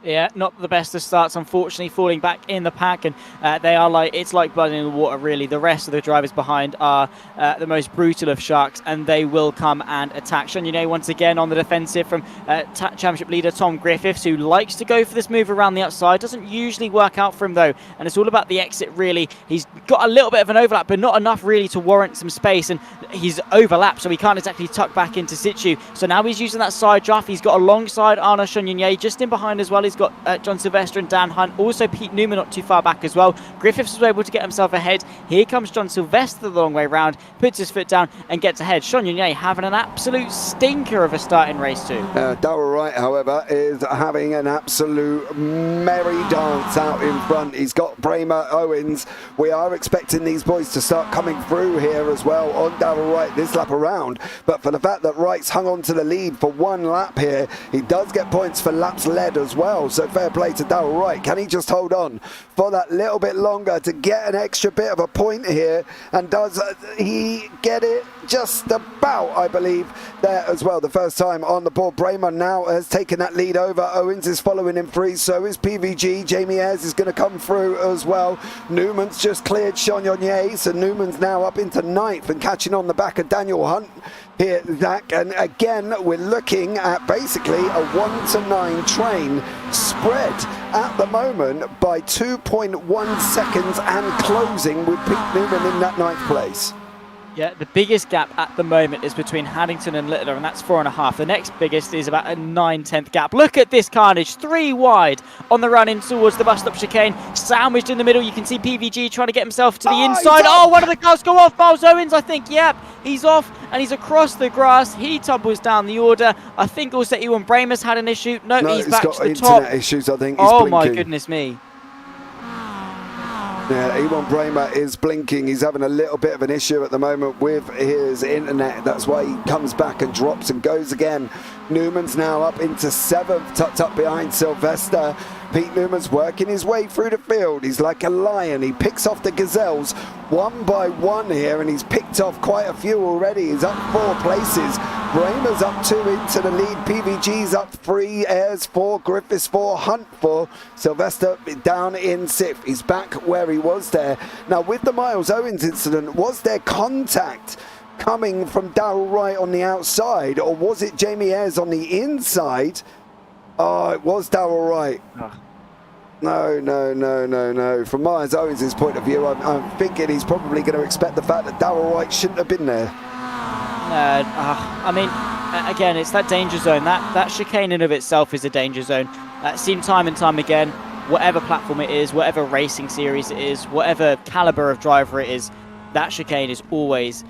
Yeah, not the best of starts, unfortunately, falling back in the pack, and it's like blood in the water, really. The rest of the drivers behind are the most brutal of sharks, and they will come and attack. Shonyune once again on the defensive from championship leader Tom Griffiths, who likes to go for this move around the outside. Doesn't usually work out for him, though, and it's all about the exit, really. He's got a little bit of an overlap, but not enough, really, to warrant some space, and he's overlapped, so he can't exactly tuck back into situ. So now he's using that side draft. He's got alongside Arnaud Shonyune, just in behind as well. He's got John Sylvester and Dan Hunt, also Pete Newman not too far back as well. Griffiths was able to get himself ahead. Here comes John Sylvester the long way round, puts his foot down and gets ahead. Shonyune having an absolute stinker of a start in race 2. Darrell Wright, however, is having an absolute merry dance out in front. He's got Bramer, Owens. We are expecting these boys to start coming through here as well on Darrell Wright this lap around, but for the fact that Wright's hung on to the lead for one lap here, he does get points for laps led as well. So fair play to Darrell Wright. Can he just hold on for that little bit longer to get an extra bit of a point here? And does he get it just about, I believe, there as well? The first time on the board. Bramer now has taken that lead over. Owens is following him free. So is PVG. Jamie Ayres is going to come through as well. Newman's just cleared Shonyone. So Newman's now up into 9th and catching on the back of Daniel Hunt here, Zach. And again, we're looking at basically a 1 to 9 train spread at the moment by 2.1 seconds and closing with Pete Newman in that 9th place. Yeah, the biggest gap at the moment is between Haddington and Littler, and that's 4.5. The next biggest is about a 9/10 gap. Look at this carnage, 3 wide on the run in towards the bus stop chicane. Sandwiched in the middle, you can see PVG trying to get himself to the inside. Oh, one of the cars go off. Miles Owens, I think. Yep, he's off, and he's across the grass. He tumbles down the order. I think also Ewan Bramer's had an issue. No, he's back to the top. Internet issues, I think. He's oh, blinking. my goodness me. Yeah, Ewan Bramer is blinking. He's having a little bit of an issue at the moment with his internet. That's why he comes back and drops and goes again. Newman's now up into 7th, tucked up behind Sylvester. Pete Newman's working his way through the field. He's like a lion. He picks off the gazelles one by one here, and he's picked off quite a few already. He's up 4 places. Bramer's up 2 into the lead. PVG's up 3, Ayres 4, Griffiths 4, Hunt 4. Sylvester down in 6th. He's back where he was there. Now, with the Miles Owens incident, was there contact coming from Darrell Wright on the outside, or was it Jamie Ayres on the inside? Oh, it was Darrell Wright. Oh. No. From Miles Owens' point of view, I'm thinking he's probably going to expect the fact that Darrell Wright shouldn't have been there. I mean, again, it's that danger zone. That chicane in of itself is a danger zone. Seen time and time again, whatever platform it is, whatever racing series it is, whatever caliber of driver it is, that chicane is always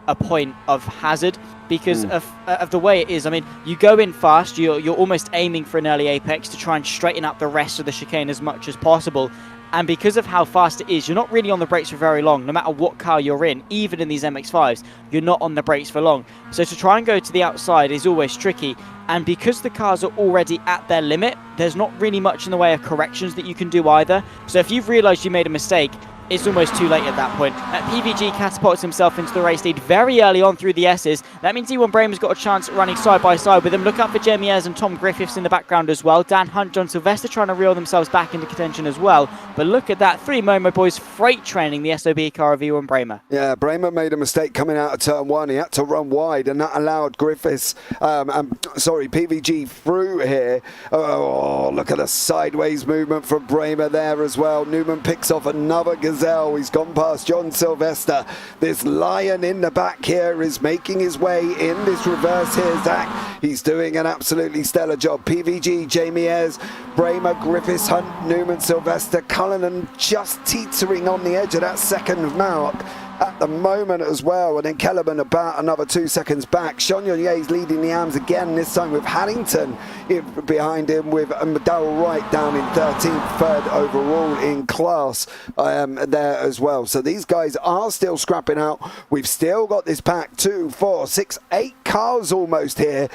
a point of hazard because of the way it is. I mean, you go in fast, you're almost aiming for an early apex to try and straighten up the rest of the chicane as much as possible. And because of how fast it is, you're not really on the brakes for very long, no matter what car you're in. Even in these MX5s, you're not on the brakes for long. So to try and go to the outside is always tricky. And because the cars are already at their limit, there's not really much in the way of corrections that you can do either. So if you've realised you made a mistake, it's almost too late at that point. PVG catapults himself into the race lead very early on through the S's. That means Ewan Bramer's got a chance at running side by side with him. Look out for Jamie Ayres and Tom Griffiths in the background as well. Dan Hunt, John Sylvester trying to reel themselves back into contention as well. But look at that, 3 Momo boys freight training the SOB car of Ewan Bramer. Yeah, Bramer made a mistake coming out of turn 1. He had to run wide, and that allowed Griffiths, PVG through here. Oh, look at the sideways movement from Bramer there as well. Newman picks off another gazelle. He's gone past John Sylvester. This lion in the back here is making his way in this reverse here, Zach. He's doing an absolutely stellar job. PVG, Jamie Ayres, Bramer, Griffiths, Hunt, Newman, Sylvester, Cullinan just teetering on the edge of that second mark at the moment as well, and then Kellerman about another 2 seconds back. Shonyonye's leading the arms again, this time with Haddington behind him, with Darrell Wright down in 13th, 3rd overall in class there as well. So these guys are still scrapping out. We've still got this pack, 2, 4, 6, 8 cars almost here.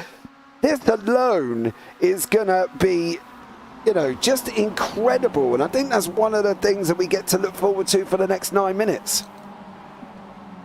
This alone is gonna be, just incredible, and I think that's one of the things that we get to look forward to for the next 9 minutes.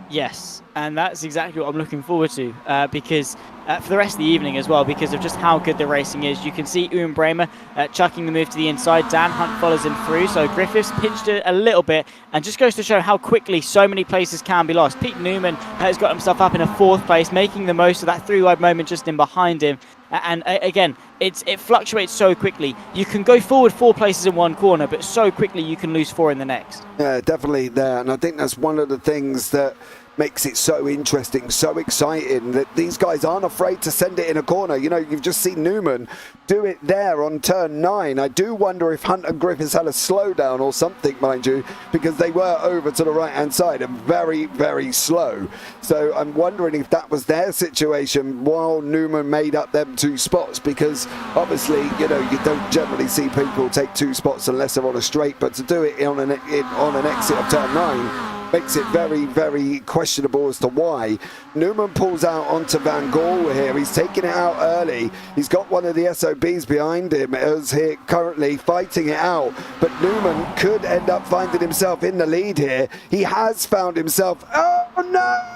Yes, and that's exactly what I'm looking forward to because for the rest of the evening as well, because of just how good the racing is. You can see Ewan Bramer chucking the move to the inside. Dan Hunt follows him through, so Griffiths pinched it a little bit, and just goes to show how quickly so many places can be lost. Pete Newman has got himself up in a 4th place, making the most of that 3-wide moment just in behind him. And again, it fluctuates so quickly. You can go forward 4 places in one corner, but so quickly you can lose 4 in the next. Yeah, definitely there. And I think that's one of the things that makes it so interesting, so exciting, that these guys aren't afraid to send it in a corner. You know, you've just seen Newman do it there on turn 9. I do wonder if Hunt and Griffiths had a slowdown or something, mind you, because they were over to the right-hand side and very, very slow. So I'm wondering if that was their situation while Newman made up them 2 spots, because obviously, you know, you don't generally see people take 2 spots unless they're on a straight, but to do it on an exit of turn 9 makes it very, very questionable as to why. Newman pulls out onto Van Gaal here. He's taking it out early. He's got one of the SOBs behind him as here currently fighting it out. But Newman could end up finding himself in the lead here. He has found himself. Oh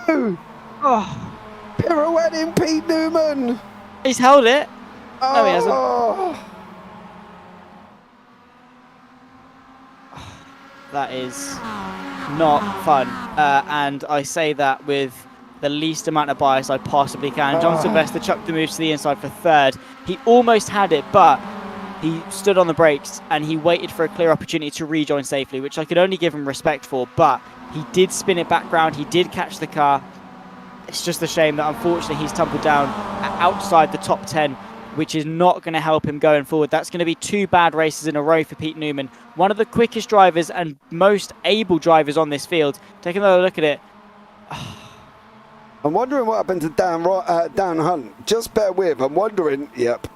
no! Oh, Pirouetting Pete Newman. he's held it. Oh. No, he hasn't. That is not fun, and I say that with the least amount of bias I possibly can. John Sylvester chucked the move to the inside for 3rd. He almost had it, but he stood on the brakes and he waited for a clear opportunity to rejoin safely, which I could only give him respect for, but he did spin it back round. He did catch the car. It's just a shame that unfortunately he's tumbled down outside the top 10, which is not going to help him going forward. That's going to be 2 bad races in a row for Pete Newman. One of the quickest drivers and most able drivers on this field. Take another look at it. I'm wondering what happened to Dan Hunt. Just bear with. I'm wondering. Yep.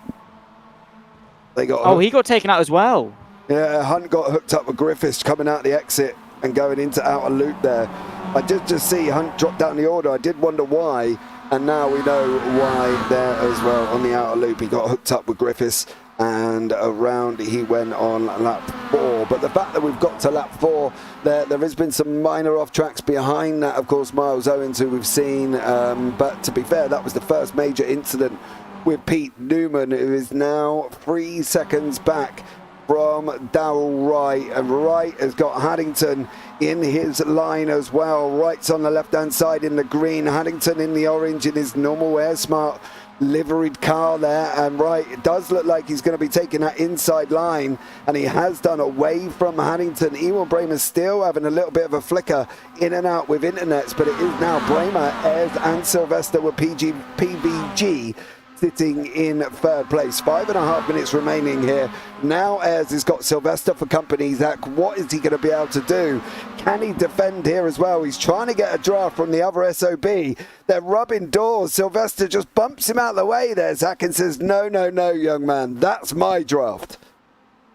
They got. Oh, he got taken out as well. Yeah, Hunt got hooked up with Griffiths coming out the exit and going into outer loop there. I did just see Hunt drop down the order. I did wonder why. And now we know why there as well. On the outer loop, he got hooked up with Griffiths, and around he went on lap 4. But the fact that we've got to lap 4, there has been some minor off tracks behind that. Of course, Miles Owens, who we've seen. But to be fair, that was the first major incident with Pete Newman, who is now 3 seconds back from Darrell Wright, and Wright has got Haddington in his line as well. Wright's on the left-hand side in the green, Haddington in the orange in his normal Air Smart liveried car there, and Wright, it does look like he's going to be taking that inside line, and he has done away from Haddington. Ewan Bramer still having a little bit of a flicker in and out with internets, but it is now Bramer, Ayres and Sylvester with PVG sitting in 3rd place. 5.5 minutes remaining here. Now Ayres has got Sylvester for company. Zach, what is he going to be able to do? Can he defend here as well? He's trying to get a draft from the other SOB. They're rubbing doors. Sylvester just bumps him out of the way there, Zach, and says, no, no, no, young man. That's my draft.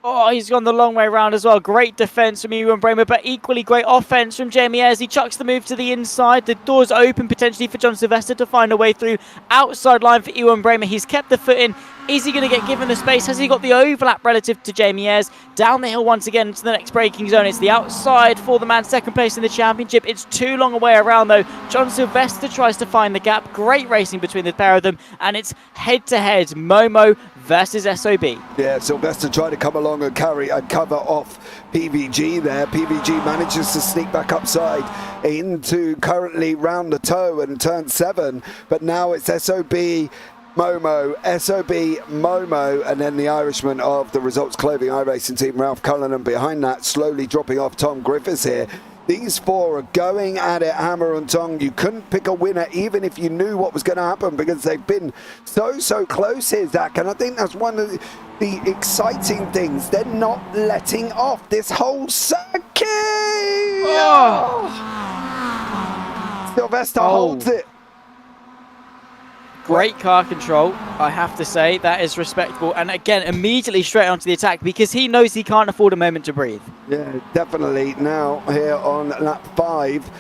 Oh, he's gone the long way around as well. Great defense from Ewan Bramer, but equally great offense from Jamie Ayres. He chucks the move to the inside. The door's open potentially for John Sylvester to find a way through. Outside line for Ewan Bramer. He's kept the foot in. Is he going to get given the space? Has he got the overlap relative to Jamie Ayres? Down the hill once again to the next braking zone. It's the outside for the man 2nd place in the championship. It's too long a way around though. John Sylvester tries to find the gap. Great racing between the pair of them. And it's head-to-head. Momo versus SOB. Yeah, Sylvester tried to come along and cover off PVG there. PVG manages to sneak back upside into currently round the toe and turn 7. But now it's SOB, Momo, SOB, Momo, and then the Irishman of the Results Clothing iRacing team, Ralph Cullinan, behind that, slowly dropping off Tom Griffiths here. These 4 are going at it hammer and tongue. You couldn't pick a winner even if you knew what was going to happen, because they've been so close here, Zach. And I think that's one of the exciting things. They're not letting off this whole circuit. Oh. Sylvester holds it. Great car control, I have to say. That is respectable. And again, immediately straight onto the attack because he knows he can't afford a moment to breathe. Yeah, definitely. Now here on lap 5,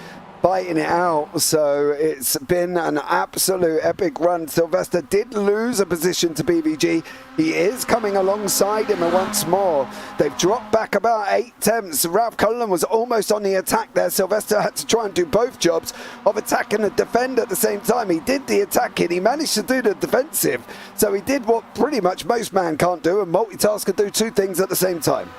fighting it out. So it's been an absolute epic run. Sylvester did lose a position to PVG. He is coming alongside him once more. They've dropped back about 8 tenths. Ralph Cullen was almost on the attack there. Sylvester had to try and do both jobs of attack and defend at the same time. He did the attacking. He managed to do the defensive. So he did what pretty much most man can't do, and multitask and do 2 things at the same time.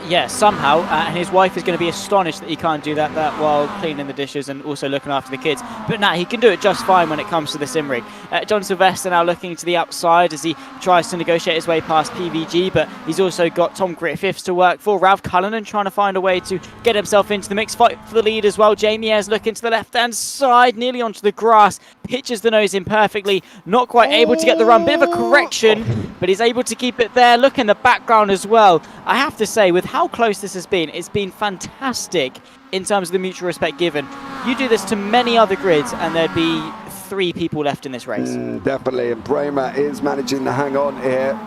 Yeah, somehow, and his wife is going to be astonished that he can't do that while cleaning the dishes and also looking after the kids. But nah, he can do it just fine when it comes to the sim rig. John Sylvester now looking to the outside as he tries to negotiate his way past PVG, but he's also got Tom Griffiths to work for. Ralph Cullinan trying to find a way to get himself into the mix, fight for the lead as well. Jamie Ayres looking to the left-hand side, nearly onto the grass, pitches the nose in perfectly, not quite able to get the run. Bit of a correction, but he's able to keep it there. Look in the background as well. I have to say, with how close this has been, it's been fantastic in terms of the mutual respect given. You do this to many other grids and there'd be 3 people left in this race. Definitely, and Bramer is managing to hang on here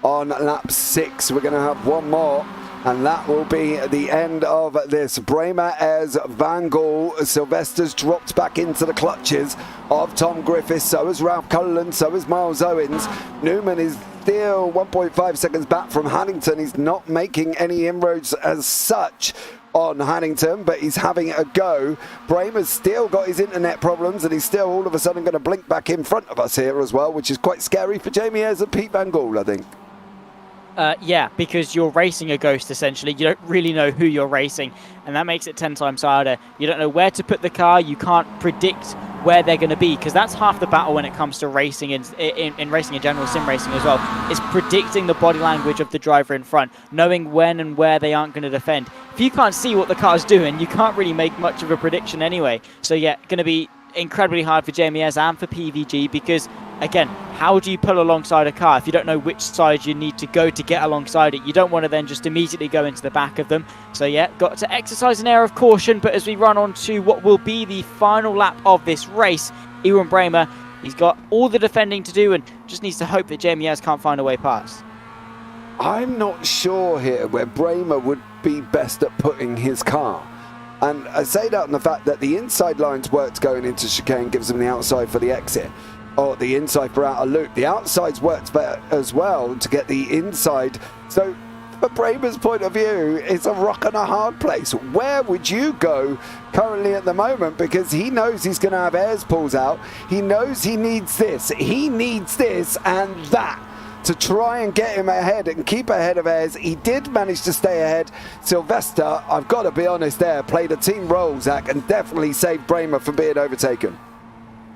on lap 6. We're going to have one more, and that will be the end of this. Bramer, Ayres, Van Gaal, Sylvester's dropped back into the clutches of Tom Griffiths. So is Ralph Cullen, so is Miles Owens. Newman is still 1.5 seconds back from Hannington. He's not making any inroads as such on Hannington, but he's having a go. Bramer's still got his internet problems, and he's still all of a sudden going to blink back in front of us here as well, which is quite scary for Jamie Ayres and Pete Van Gaal, I think. Yeah, because you're racing a ghost, essentially. You don't really know who you're racing, and that makes it 10 times harder. You don't know where to put the car. You can't predict where they're going to be, because that's half the battle when it comes to racing in racing in general, sim racing as well, is predicting the body language of the driver in front, knowing when and where they aren't going to defend. If you can't see what the car's doing, you can't really make much of a prediction anyway. So yeah, going to be incredibly hard for Jamie Ayres and for PVG, because again, how do you pull alongside a car if you don't know which side you need to go to get alongside it? You don't want to then just immediately go into the back of them. So yeah, got to exercise an air of caution. But as we run on to what will be the final lap of this race, Ewan Bramer, he's got all the defending to do and just needs to hope that Jamie Ayres can't find a way past. I'm not sure here where Bramer would be best at putting his car. And I say that on the fact that the inside lines worked going into chicane, gives them the outside for the exit, or the inside for outer loop. The outsides worked better as well to get the inside. So from Bramer's point of view, it's a rock and a hard place. Where would you go currently at the moment? Because he knows he's going to have Ayres pulls out. He knows he needs this. He needs this and that to try and get him ahead and keep ahead of Ayres. He did manage to stay ahead. Sylvester, I've got to be honest there, played a team role, Zach, and definitely saved Bramer from being overtaken.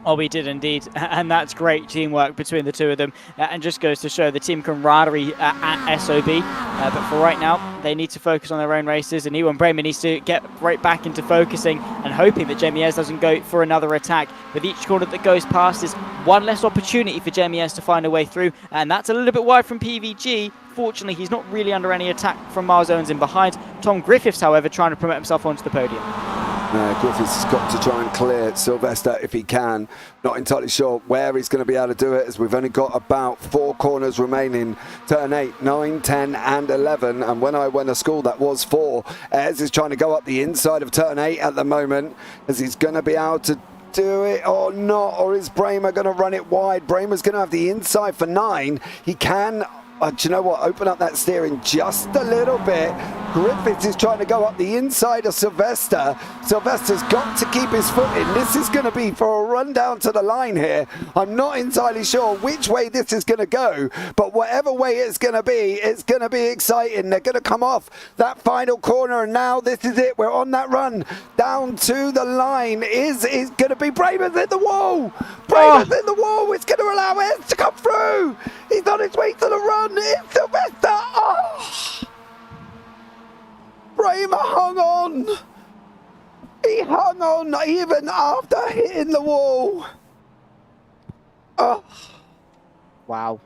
Oh, we did indeed, and that's great teamwork between the two of them, and just goes to show the team camaraderie at SOB. But for right now, they need to focus on their own races, and Ewan Bramer needs to get right back into focusing and hoping that Jamie Ayres doesn't go for another attack. With each corner that goes past is one less opportunity for Jamie Ayres to find a way through, and that's a little bit wide from PVG. Fortunately, he's not really under any attack from Miles Owens in behind. Tom Griffiths, however, trying to promote himself onto the podium. Griffiths has got to try and clear Sylvester if he can. Not entirely sure where he's going to be able to do it, as we've only got about 4 corners remaining. Turn 8, 9, 10 and 11. And when I went to school, that was 4. Ayres is trying to go up the inside of turn 8 at the moment, as he's going to be able to do it or not. Or is Bramer going to run it wide? Bramer's going to have the inside for 9. He can... do you know what? Open up that steering just a little bit. Griffiths is trying to go up the inside of Sylvester. Sylvester's got to keep his foot in. This is going to be for a run down to the line here. I'm not entirely sure which way this is going to go, but whatever way it's going to be exciting. They're going to come off that final corner, and now this is it. We're on that run down to the line. Is going to be Bramer's in the wall. Bramer's in the wall. It's going to allow Ayres to come through. He's on his way to the run. It's Sylvester. Oh! Bramer hung on. He hung on even after hitting the wall. Oh. Wow.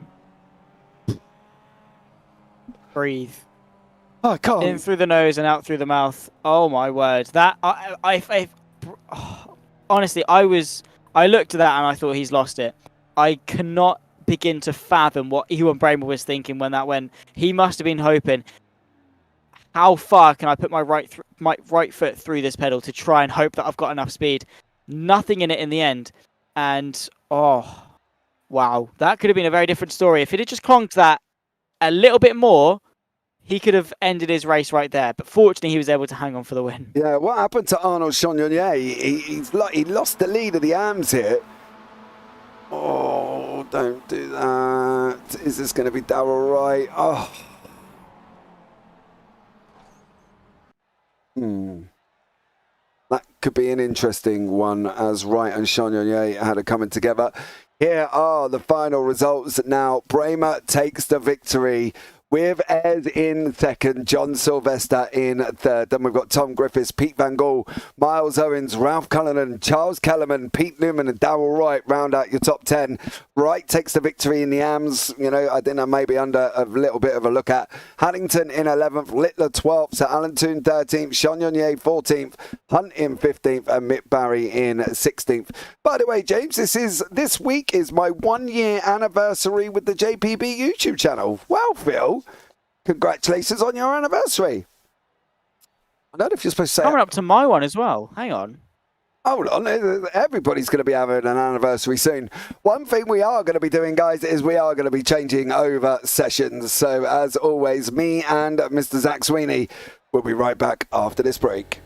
Breathe. I can't. In through the nose and out through the mouth. Oh my word. That honestly, I looked at that and I thought he's lost it. I cannot begin to fathom what Ewan Bramer was thinking when that went. He must have been hoping. how far can I put my right foot through this pedal to try and hope that I've got enough speed. Nothing in it in the end. And, oh, wow. That could have been a very different story. If he'd have just conked that a little bit more, he could have ended his race right there. But fortunately, he was able to hang on for the win. Yeah, what happened to Arnold Chagnon? He lost the lead of the AMs here. Oh, don't do that. Is this going to be Darrell Wright? Oh. That could be an interesting one as Wright and Chagnon had it coming together. Here are the final results now. Bremer takes the victory with Ed in second, John Sylvester in third. Then we've got Tom Griffiths, Pete Van Gaal, Miles Owens, Ralph Cullinan, Charles Kellerman, Pete Newman and Darrell Wright round out your top 10. Wright takes the victory in the AMs. You know, I think I'm maybe under a little bit of a look at. Haddington in 11th, Littler 12th, Sir Alan Toon 13th, Chagnon 14th, Hunt in 15th and Mick Barry in 16th. By the way, James, this week is my 1 year anniversary with the JPB YouTube channel. Wow, Phil. Congratulations on your anniversary. I don't know if you're supposed to say... Coming up to my one as well. Hang on. Hold on. Everybody's going to be having an anniversary soon. One thing we are going to be doing, guys, is we are going to be changing over sessions. So, as always, me and Mr. Zach Sweeney will be right back after this break.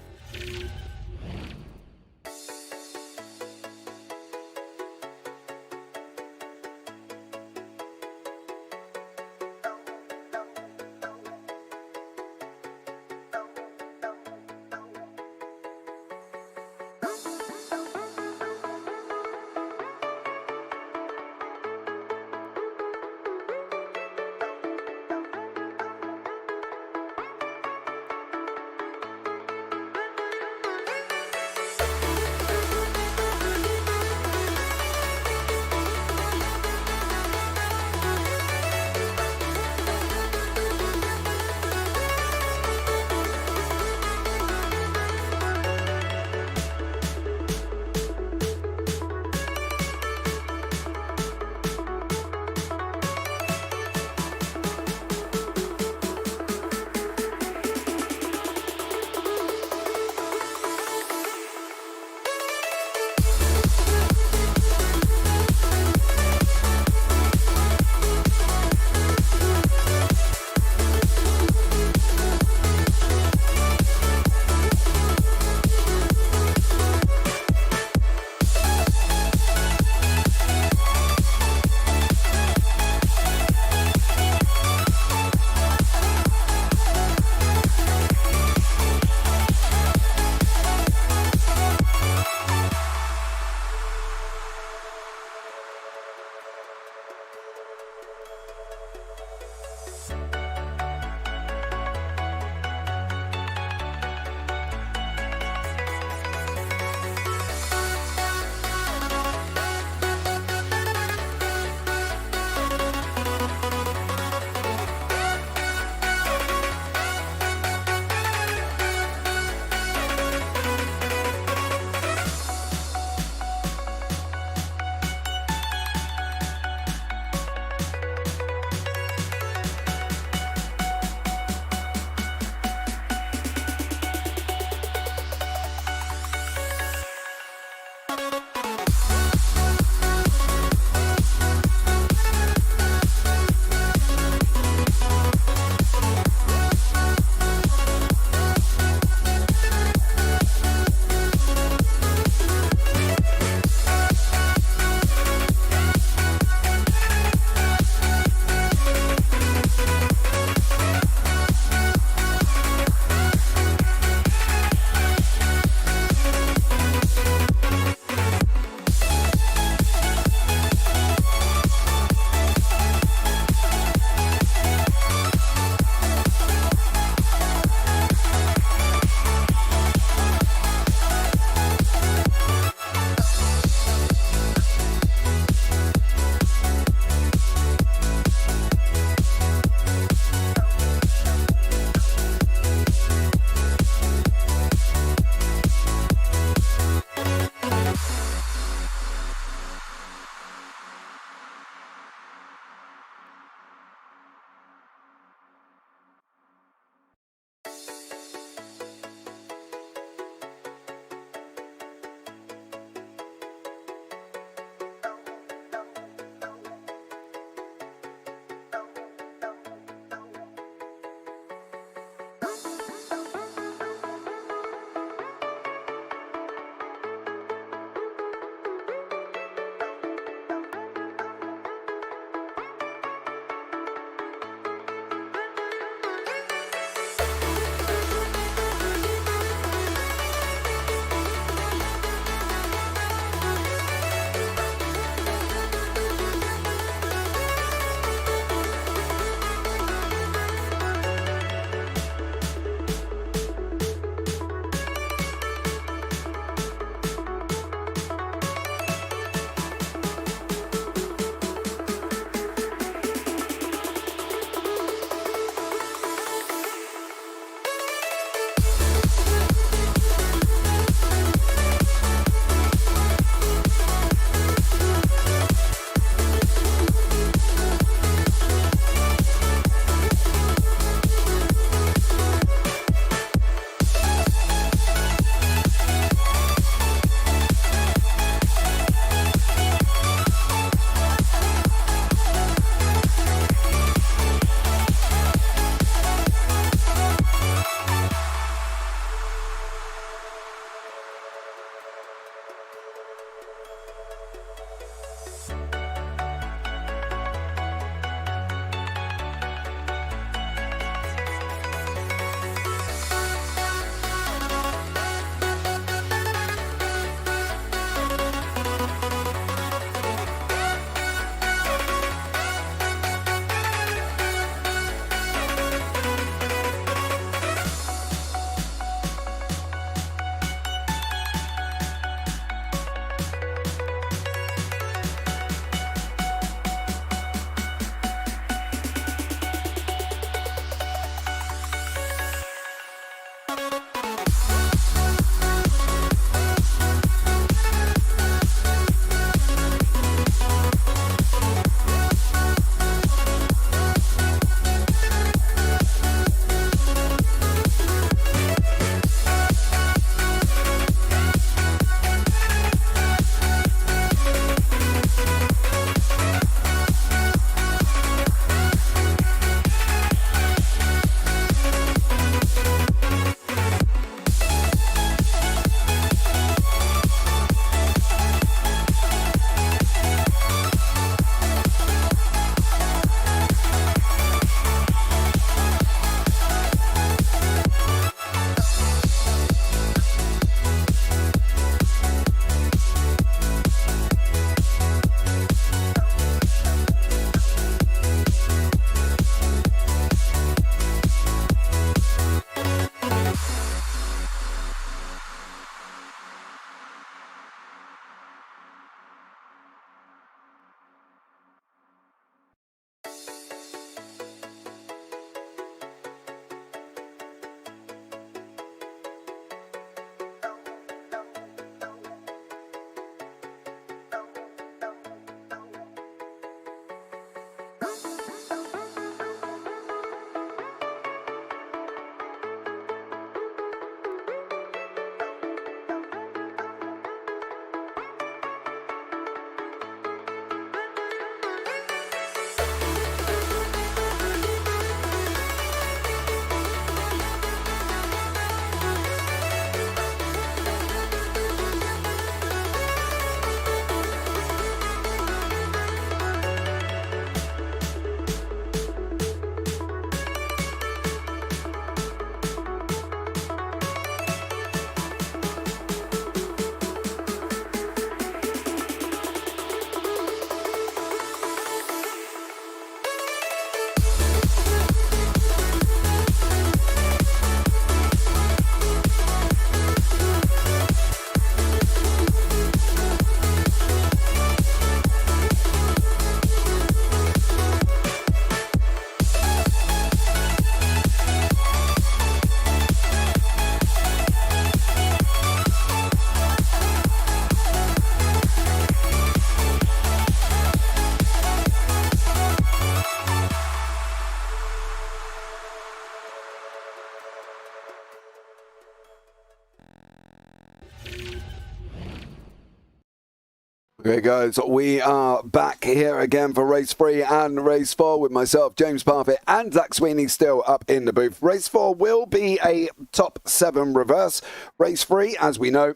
Here it goes. We are back here again for race 3 and race 4 with myself, James Parfitt, and Zach Sweeney still up in the booth. Race 4 will be a top 7 reverse. Race 3, as we know,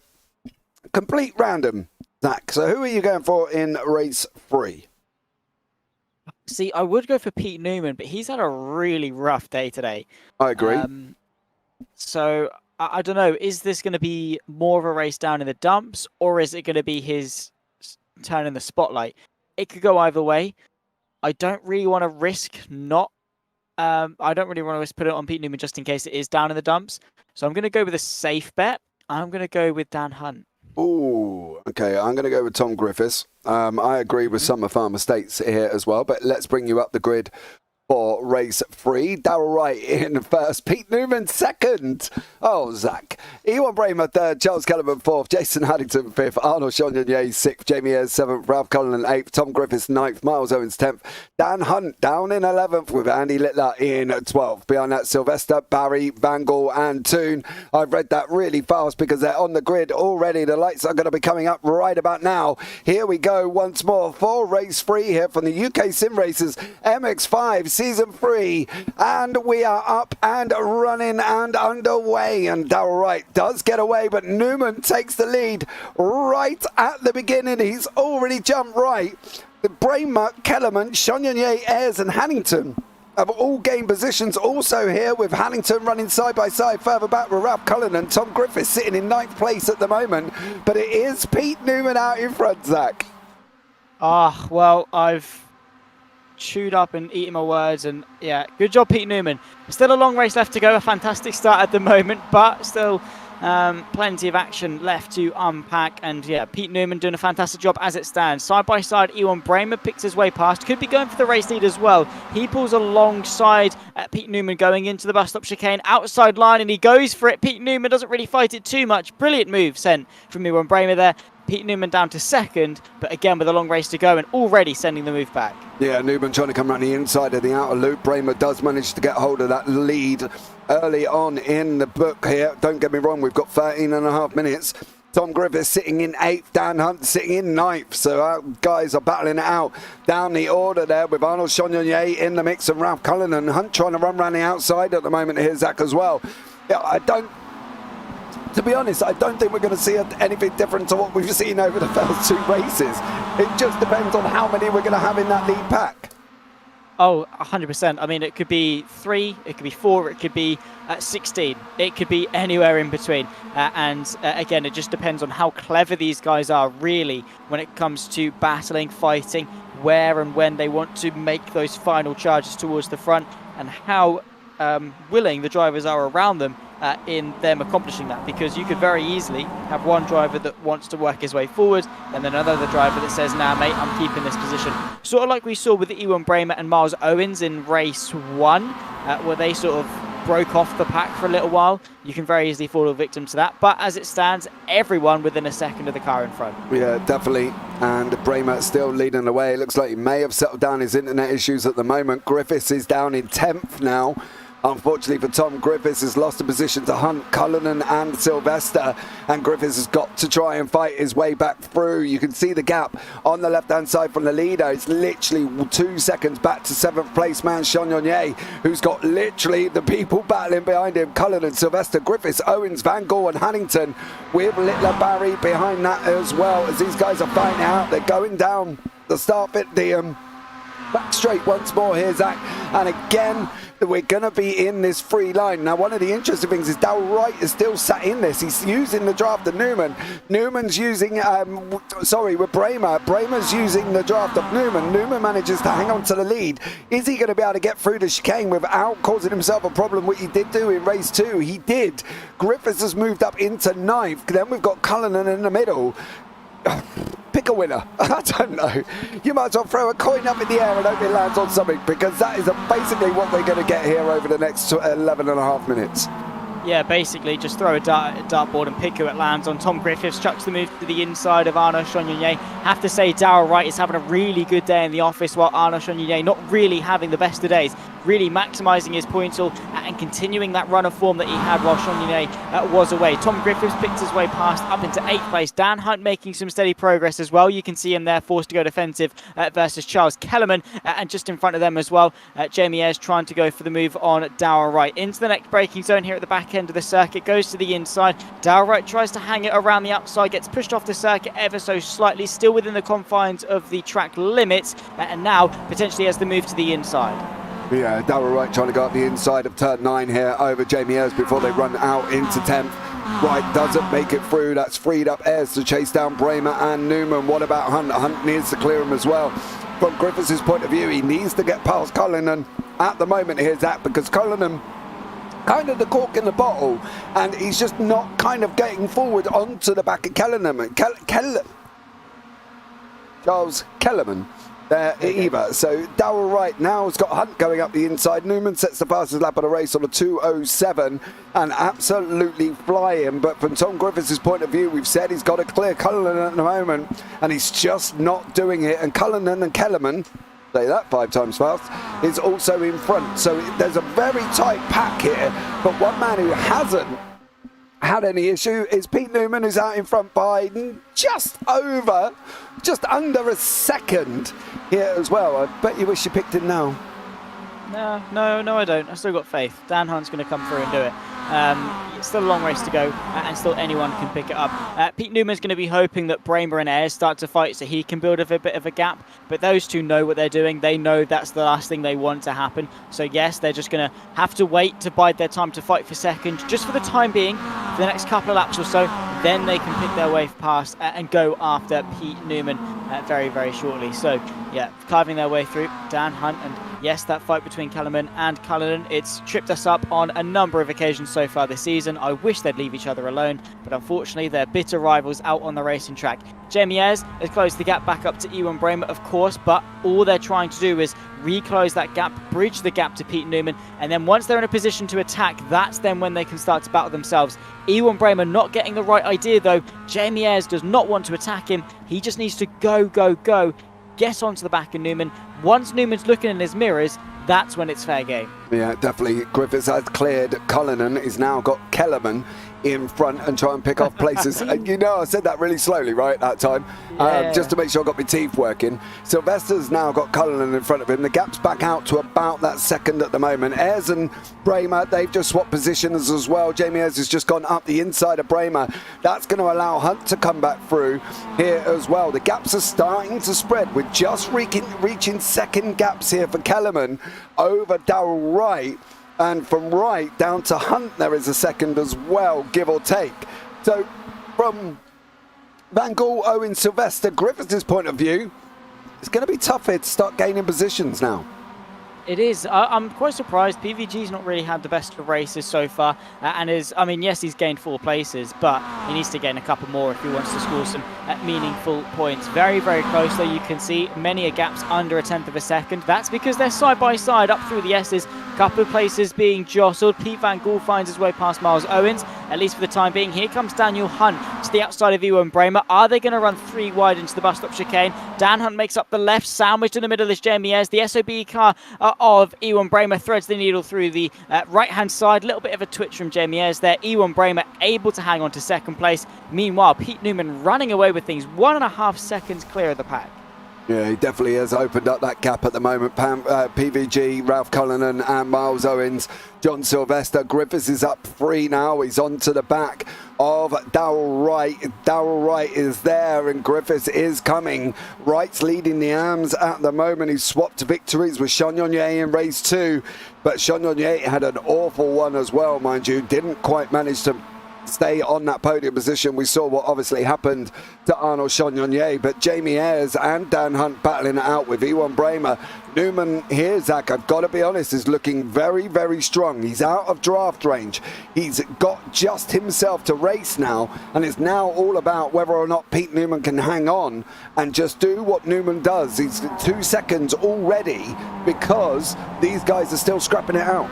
complete random. Zach, so who are you going for in race 3? See, I would go for Pete Newman, but he's had a really rough day today. I agree. So I don't know. Is this going to be more of a race down in the dumps, or is it going to be his turn in the spotlight? It could go either way. I don't really want to risk I don't really want to risk put it on Pete Newman just in case it is down in the dumps. So I'm going to go with a safe bet. I'm going to go with Dan Hunt. Ooh, okay. I'm going to go with Tom Griffiths. I agree with some of our mistakes here as well, but let's bring you up the grid for race 3. Darrell Wright in first, Pete Newman second. Oh, Zach. Ewan Bramer third, Charles Kellerman fourth, Jason Haddington fifth, Arnold Chagnon sixth, Jamie Ayres seventh, Ralph Cullen eighth, Tom Griffiths ninth, Miles Owens 10th, Dan Hunt down in 11th with Andy Littler in 12th. Behind that, Sylvester, Barry, Van Gaal and Toon. I've read that really fast because they're on the grid already. The lights are going to be coming up right about now. Here we go once more for race 3 here from the UK SimRacers MX5 Season 3, and we are up and running and underway, and Darrell Wright does get away, but Newman takes the lead right at the beginning. He's already jumped right. The Bramer, Kellerman, Chagnon, Ayres and Haddington have all gained positions also here, with Haddington running side by side further back with Ralph Cullen and Tom Griffiths sitting in 9th place at the moment, but it is Pete Newman out in front, Zach. Well, I've chewed up and eaten my words, and yeah, good job Pete Newman. Still a long race left to go, a fantastic start at the moment, but still plenty of action left to unpack, and yeah, Pete Newman doing a fantastic job as it stands. Side by side, Ewan Bramer picks his way past, could be going for the race lead as well. He pulls alongside Pete Newman going into the bus stop chicane, outside line, and he goes for it. Pete Newman doesn't really fight it too much. Brilliant move sent from Ewan Bramer there. Pete Newman down to second, but again with a long race to go and already sending the move back. Yeah, Newman trying to come around the inside of the outer loop. Bramer does manage to get hold of that lead early on in the book here. Don't get me wrong, we've got 13 and a half minutes. Tom Griffiths sitting in 8th, Dan Hunt sitting in 9th. So our guys are battling it out down the order there, with Arnold Chagnon in the mix and Ralph Cullen and Hunt trying to run around the outside at the moment here, Zach, as well. Yeah, to be honest, I don't think we're going to see anything different to what we've seen over the first 2 races. It just depends on how many we're going to have in that lead pack. Oh, 100%. I mean, it could be 3, it could be 4, it could be 16. It could be anywhere in between. Again, it just depends on how clever these guys are, really, when it comes to battling, fighting, where and when they want to make those final charges towards the front, and how willing the drivers are around them in them accomplishing that, because you could very easily have one driver that wants to work his way forward and then another driver that says, nah mate, I'm keeping this position. Sort of like we saw with the Ewan Bramer and Miles Owens in race 1, where they sort of broke off the pack for a little while. You can very easily fall a victim to that, but as it stands, everyone within a second of the car in front. Yeah, definitely. And Bramer still leading the way. It looks like he may have settled down his internet issues at the moment. Griffiths is down in 10th now. Unfortunately for Tom, Griffiths has lost a position to Hunt, Cullinan and Sylvester, and Griffiths has got to try and fight his way back through. You can see the gap on the left-hand side from the leader. It's literally 2 seconds back to 7th place man Chagnon, who's got literally the people battling behind him. Cullinan, Sylvester, Griffiths, Owens, Van Gaal and Haddington, with Littler, Barry behind that as well, as these guys are fighting out. They're going down the start bit, the back straight once more here, Zach, and again we're going to be in this free line. Now, one of the interesting things is Darrell Wright is still sat in this. He's using the draft of Newman. Newman's using, with Bramer. Bramer's using the draft of Newman. Newman manages to hang on to the lead. Is he going to be able to get through the chicane without causing himself a problem, which he did do in race 2? He did. Griffiths has moved up into 9th. Then we've got Cullinan in the middle. Pick a winner. I don't know. You might as well throw a coin up in the air and hope it lands on something, because that is basically what we're going to get here over the next 11 and a half minutes. Yeah, basically just throw a dartboard and pick who it lands on. Tom Griffiths chucks the move to the inside of Arnaud Chagnon. Have to say Darryl Wright is having a really good day in the office, while Arnaud Chagnon not really having the best of days, really maximising his points all and continuing that run of form that he had while Chagnon was away. Tom Griffiths picked his way past up into 8th place. Dan Hunt making some steady progress as well. You can see him there forced to go defensive versus Charles Kellerman, and just in front of them as well, Jamie Ayres trying to go for the move on Darryl Wright. Into the next braking zone here at the back end of the circuit, goes to the inside. Darryl Wright tries to hang it around the outside, gets pushed off the circuit ever so slightly, still within the confines of the track limits, and now potentially has the move to the inside. Yeah, Darryl Wright trying to go up the inside of turn 9 here over Jamie Ayres before they run out into 10th. Wright doesn't make it through. That's freed up Ayres to chase down Bramer and Newman. What about Hunt? Hunt needs to clear him as well. From Griffiths' point of view, he needs to get past Cullinan. At the moment, here's that, because Cullinan kind of the cork in the bottle, and he's just not kind of getting forward onto the back of Kellerman. Charles Kellerman there either. So Darryl Wright now has got Hunt going up the inside. Newman sets the fastest lap of the race on a 2:07 and absolutely flying. But from Tom Griffiths' point of view, we've said he's got to clear Cullinan at the moment, and he's just not doing it. And Cullinan and Kellerman, say that 5 times fast, is also in front. So there's a very tight pack here. But one man who hasn't had any issue is Pete Newman, who's out in front by just under a second here as well. I bet you wish you picked him now. No, I don't. I still got faith. Dan Hunt's going to come through and do it. It's still a long race to go, and still anyone can pick it up. Pete Newman's going to be hoping that Bramer and Ayres start to fight so he can build a bit of a gap, but those two know what they're doing. They know that's the last thing they want to happen. So yes, they're just going to have to wait to bide their time to fight for second, just for the time being, for the next couple of laps or so. Then they can pick their way past and go after Pete Newman very, very shortly. So yeah, carving their way through Dan Hunt, and yes, that fight between Kellerman and Cullinan, it's tripped us up on a number of occasions so far this season. I wish they'd leave each other alone, but unfortunately they're bitter rivals out on the racing track. Jamie Ayres has closed the gap back up to Ewan Bramer, of course, but all they're trying to do is reclose that gap, bridge the gap to Pete Newman, and then once they're in a position to attack, that's then when they can start to battle themselves. Ewan Bramer not getting the right idea though. Jamie Ayres does not want to attack him. He just needs to go, get onto the back of Newman. Once Newman's looking in his mirrors, that's when it's fair game. Yeah, definitely. Griffiths has cleared Cullinan. He's now got Kellerman in front and try and pick off places. And you know, I said that really slowly, right, that time, just to make sure I got my teeth working. Sylvester's now got Cullinan in front of him. The gap's back out to about that second at the moment. Ayres and Bramer, they've just swapped positions as well. Jamie Ayres has just gone up the inside of Bramer. That's going to allow Hunt to come back through here as well. The gaps are starting to spread. We're just reaching second gaps here for Kellerman over Darryl Wright. And from Wright down to Hunt, there is a second as well, give or take. So from Van Gaal, Owen, Sylvester, Griffiths' point of view, it's going to be tough here to start gaining positions now. It is. I'm quite surprised. PVG's not really had the best of races so far, and yes, he's gained 4 places, but he needs to gain a couple more if he wants to score some meaningful points. Very, very close, though. You can see many a gaps under a tenth of a second. That's because they're side by side up through the S's. Couple of places being jostled. Pete Van Gaal finds his way past Miles Owens, at least for the time being. Here comes Daniel Hunt to the outside of Ewan Bramer. Are they going to run 3 wide into the bus stop chicane? Dan Hunt makes up the left, sandwiched in the middle is Jamie Ayres. The SOB car of Ewan Bramer threads the needle through the right-hand side. A little bit of a twitch from Jamie Ayres there. Ewan Bramer able to hang on to second place. Meanwhile, Pete Newman running away with things, 1.5 seconds clear of the pack. Yeah, he definitely has opened up that gap at the moment. PVG, Ralph Cullinan and Miles Owens. John Sylvester. Griffiths is up 3 now. He's on to the back of Darryl Wright. Darryl Wright is there and Griffiths is coming. Wright's leading the AMs at the moment. He's swapped victories with Chagnon in race 2. But Chagnon had an awful one as well, mind you. Didn't quite manage to stay on that podium position. We saw what obviously happened to Arnaud Chagnon, but Jamie Ayres and Dan Hunt battling it out with Ewan Bramer. Newman here, Zach, I've got to be honest, is looking very, very strong. He's out of draft range. He's got just himself to race now, and it's now all about whether or not Pete Newman can hang on and just do what Newman does. He's 2 seconds already because these guys are still scrapping it out.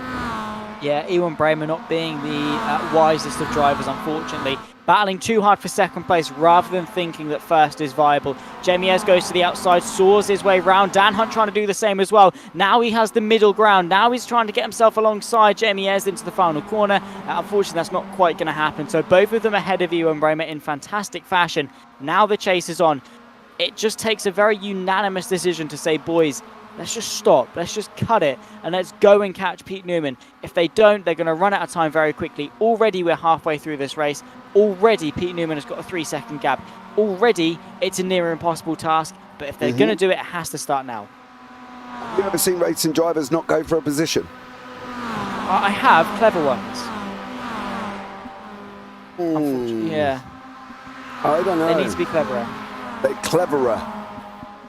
Yeah, Ewan Bramer not being the wisest of drivers, unfortunately. Battling too hard for second place rather than thinking that first is viable. Jamie Ayres goes to the outside, saws his way round. Dan Hunt trying to do the same as well. Now he has the middle ground. Now he's trying to get himself alongside Jamie Ayres into the final corner. Unfortunately, that's not quite going to happen. So both of them ahead of Ewan Bramer in fantastic fashion. Now the chase is on. It just takes a very unanimous decision to say, boys, let's just stop. Let's just cut it and let's go and catch Pete Newman. If they don't, they're going to run out of time very quickly. Already we're halfway through this race. Already Pete Newman has got a 3-second gap. Already it's a near impossible task. But if they're going to do it, it has to start now. Have you ever seen racing drivers not go for a position? I have, clever ones. Unfortunately, yeah. I don't know. They need to be cleverer. They're cleverer.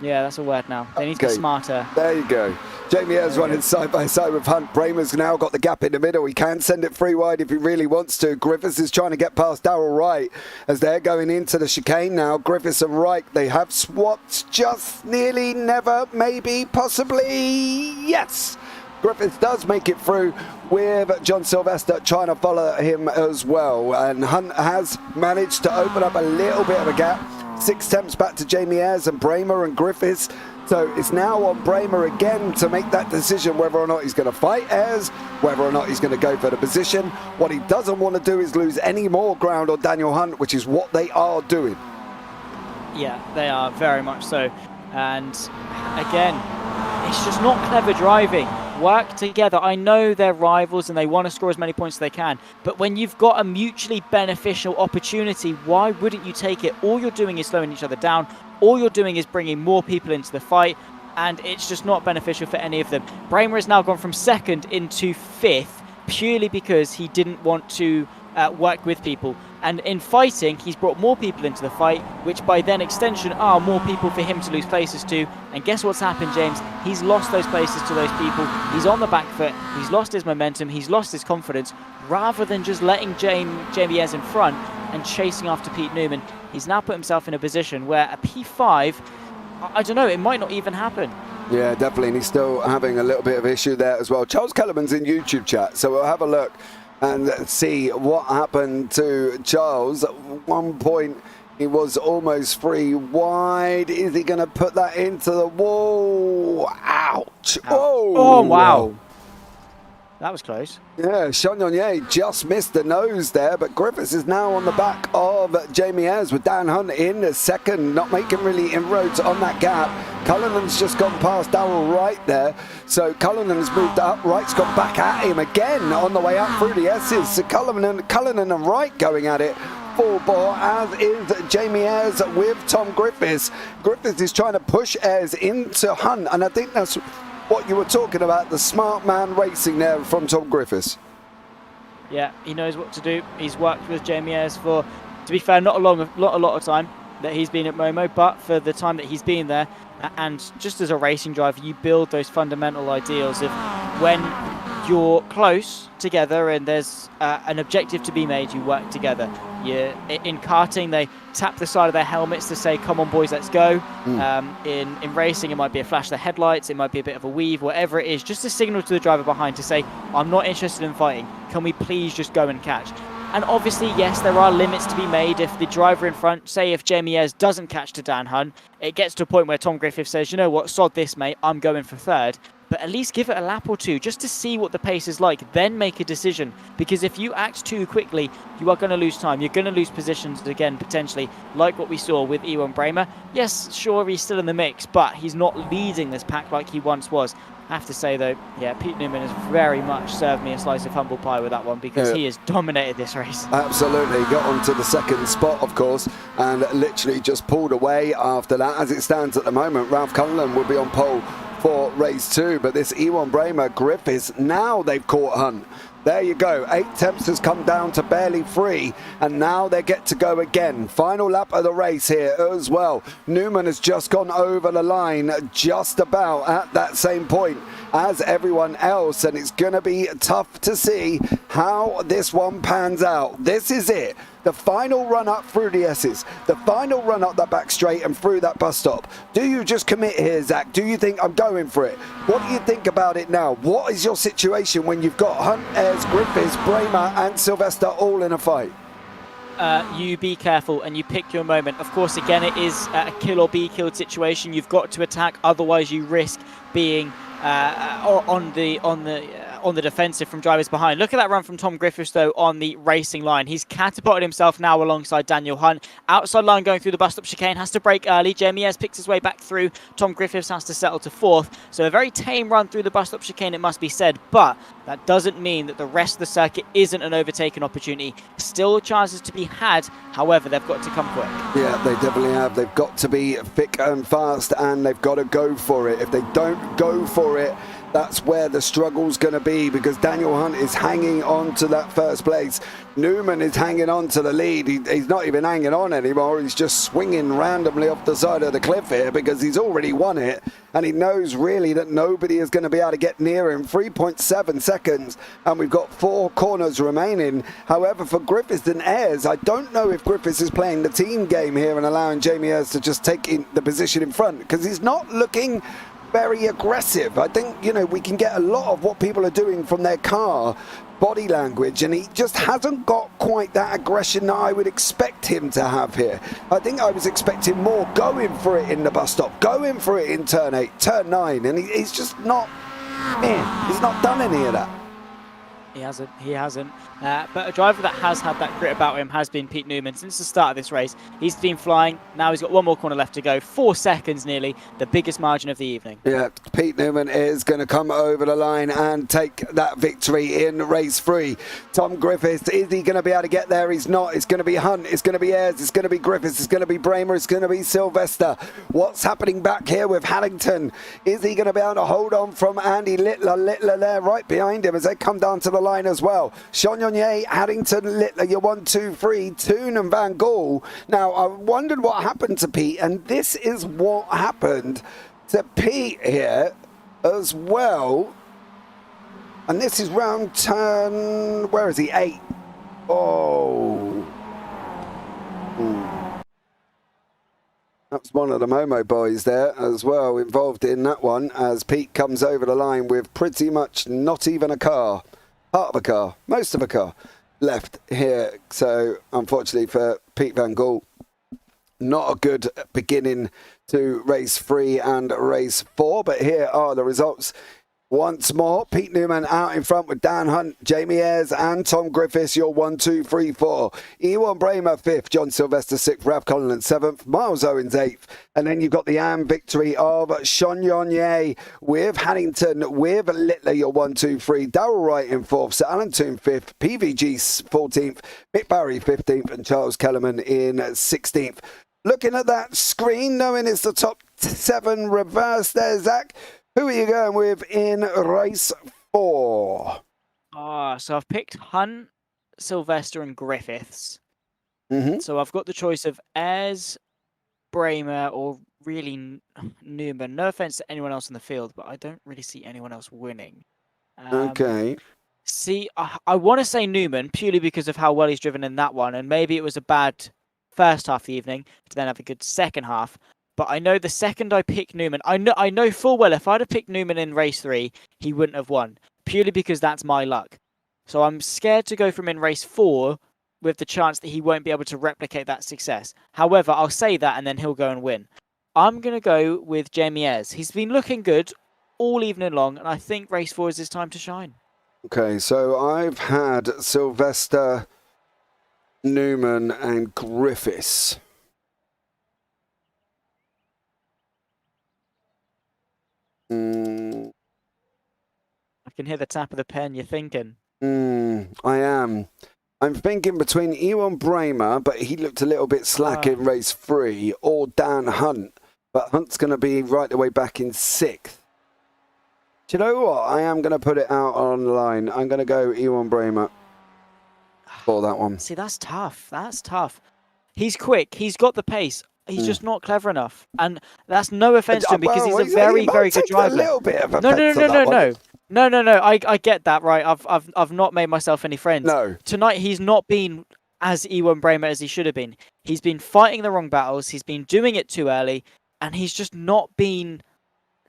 Yeah, that's a word now. They need to be smarter. There you go. Jamie Ayres running side by side with Hunt. Bramer's now got the gap in the middle. He can send it free wide if he really wants to. Griffiths is trying to get past Darrell Wright as they're going into the chicane now. Griffiths and Wright, they have swapped just nearly, never, maybe, possibly, yes. Griffiths does make it through with John Sylvester trying to follow him as well. And Hunt has managed to open up a little bit of a gap. 6 attempts back to Jamie Ayres and Bramer and Griffiths. So it's now on Bramer again to make that decision whether or not he's going to fight Ayres, whether or not he's going to go for the position. What he doesn't want to do is lose any more ground on Daniel Hunt, which is what they are doing. Yeah, they are very much so. And again, it's just not clever driving. Work together. I know they're rivals and they want to score as many points as they can, but when you've got a mutually beneficial opportunity, why wouldn't you take it? All you're doing is slowing each other down. All you're doing is bringing more people into the fight, and it's just not beneficial for any of them. Bramer has now gone from 2nd into 5th purely because he didn't want to work with people. And in fighting, he's brought more people into the fight, which by then extension are more people for him to lose places to. And guess what's happened, James? He's lost those places to those people. He's on the back foot. He's lost his momentum. He's lost his confidence. Rather than just letting Jamie Ayres in front and chasing after Pete Newman, he's now put himself in a position where a P5, I don't know, it might not even happen. Yeah, definitely. And he's still having a little bit of issue there as well. Charles Kellerman's in YouTube chat, so we'll have a look and see what happened to Charles. At one point, he was almost free wide. Is he going to put that into the wall? Ouch. Oh, wow. That was close. Yeah, Chagnon just missed the nose there, but Griffiths is now on the back of Jamie Ayres with Dan Hunt in 2nd, not making really inroads on that gap. Cullinan's just gone past Darrell Wright there, so Cullinan's moved up. Wright's got back at him again on the way up through the S's. So Cullinan and Wright going at it. Full bore, as is Jamie Ayres with Tom Griffiths. Griffiths is trying to push Ayres into Hunt, and I think that's what you were talking about, the smart man racing there from Tom Griffiths. Yeah, he knows what to do. He's worked with Jamie Ayres for, to be fair, not a lot of time that he's been at Momo, but for the time that he's been there, and just as a racing driver, you build those fundamental ideals of when you're close together and there's an objective to be made, you work together. In karting, they tap the side of their helmets to say, come on boys, let's go. In racing, it might be a flash of the headlights, it might be a bit of a weave, whatever it is, just a signal to the driver behind to say, I'm not interested in fighting, can we please just go and catch? And obviously, yes, there are limits to be made. If the driver in front, say if Jamie Ayres doesn't catch to Dan Hunt, it gets to a point where Tom Griffiths says, you know what, sod this mate, I'm going for 3rd. But at least give it a lap or two just to see what the pace is like, then make a decision. Because if you act too quickly, you are going to lose time. You're going to lose positions again, potentially, like what we saw with Ewan Bramer. Yes, sure, he's still in the mix, but he's not leading this pack like he once was. I have to say, though, yeah, Pete Newman has very much served me a slice of humble pie with that one, because he has dominated this race. Absolutely. Got onto the 2nd spot, of course, and literally just pulled away after that. As it stands at the moment, Ralph Cullinan will be on pole for race 2, but this Ewan Bramer Griffiths, now they've caught Hunt. There you go, 8 attempts has come down to barely 3, and now they get to go again. Final lap of the race here as well. Newman has just gone over the line just about at that same point. as everyone else, and it's going to be tough to see how this one pans out. This is it. The final run up through the S's, the final run up that back straight and through that bus stop. Do you just commit here, Zach? Do you think I'm going for it? What do you think about it now? What is your situation when you've got Hunt, Ayres, Griffiths, Bramer and Sylvester all in a fight? You be careful and you pick your moment. Of course, again, it is a kill or be killed situation. You've got to attack, otherwise you risk being on the defensive from drivers behind. Look at that run from Tom Griffiths, though, on the racing line. He's catapulted himself now alongside Daniel Hunt. Outside line going through the bus stop chicane, has to brake early. Jamie Ayres picks his way back through. Tom Griffiths has to settle to 4th. So a very tame run through the bus stop chicane, it must be said. But that doesn't mean that the rest of the circuit isn't an overtaken opportunity. Still chances to be had. However, they've got to come quick. Yeah, they definitely have. They've got to be thick and fast, and they've got to go for it. If they don't go for it, that's where the struggle's going to be, because Daniel Hunt is hanging on to that first place. Newman is hanging on to the lead. He's not even hanging on anymore. He's just swinging randomly off the side of the cliff here because he's already won it. And he knows really that nobody is going to be able to get near him. 3.7 seconds, and we've got 4 corners remaining. However, for Griffiths and Ayres, I don't know if Griffiths is playing the team game here and allowing Jamie Ayres to just take in the position in front, because he's not looking very aggressive. I think, you know, we can get a lot of what people are doing from their car body language, and he just hasn't got quite that aggression that I would expect him to have here. I think I was expecting more going for it in the bus stop, going for it in turn 8, turn 9, and he's just not, he's not done any of that. He hasn't. But a driver that has had that grit about him has been Pete Newman since the start of this race. He's been flying. Now he's got one more corner left to go. 4 seconds nearly, the biggest margin of the evening. Yeah, Pete Newman is going to come over the line and take that victory in race 3. Tom Griffiths, is he going to be able to get there? He's not. It's going to be Hunt. It's going to be Ayres. It's going to be Griffiths. It's going to be Bramer. It's going to be Sylvester. What's happening back here with Haddington? Is he going to be able to hold on from Andy Littler? Littler there right behind him as they come down to the line as well. Chagnon, Haddington, Littler, you're 1, 2, 3, Toon and Van Gaal. Now, I wondered what happened to Pete, and this is what happened to Pete here as well. And this is round turn, where is he? 8. Oh. That's one of the Momo boys there as well, involved in that one, as Pete comes over the line with pretty much not even a car. Part of a car, most of a car left here. So unfortunately for Pete Van Gaal, not a good beginning to race 3 and race 4. But here are the results. Once more, Pete Newman out in front with Dan Hunt, Jamie Ayres and Tom Griffiths. You're 1, 2, 3, 4. Ewan Bramer 5th, John Sylvester 6th, Ralph Cullen 7th, Miles Owens 8th. And then you've got the AM victory of Chagnon with Haddington, with Littler. You're 1, 2, 3. Darrell Wright in 4th, Sir Alan Toon 5th, PVG 14th, Mick Barry 15th, and Charles Kellerman in 16th. Looking at that screen, knowing it's the top 7 reverse there, Zach. Who are you going with in race 4? So I've picked Hunt, Sylvester and Griffiths. Mm-hmm. So I've got the choice of Ayres, Bramer, or really Newman. No offense to anyone else in the field, but I don't really see anyone else winning. Okay. See, I want to say Newman purely because of how well he's driven in that one, and maybe it was a bad first half of the evening to then have a good second half. But I know the second I pick Newman, I know full well if I'd have picked Newman in race 3, he wouldn't have won, purely because that's my luck. So I'm scared to go from in race 4 with the chance that he won't be able to replicate that success. However, I'll say that and then he'll go and win. I'm going to go with Jamie Ayres. He's been looking good all evening long, and I think race 4 is his time to shine. Okay, so I've had Sylvester, Newman and Griffiths. I can hear the tap of the pen. You're thinking. I am. I'm thinking between Ewan Bramer, but he looked a little bit slack in race 3, or Dan Hunt. But Hunt's going to be right the way back in 6th. Do you know what? I am going to put it out on the line. I'm going to go Ewan Bramer for that one. See, that's tough. That's tough. He's quick. He's got the pace. He's just not clever enough, and that's no offense to him because Well, he's a very, very good driver. A little bit of No. I get that, right? I've not made myself any friends. No. Tonight he's not been as Ewan Bramer as he should have been. He's been fighting the wrong battles. He's been doing it too early, and he's just not been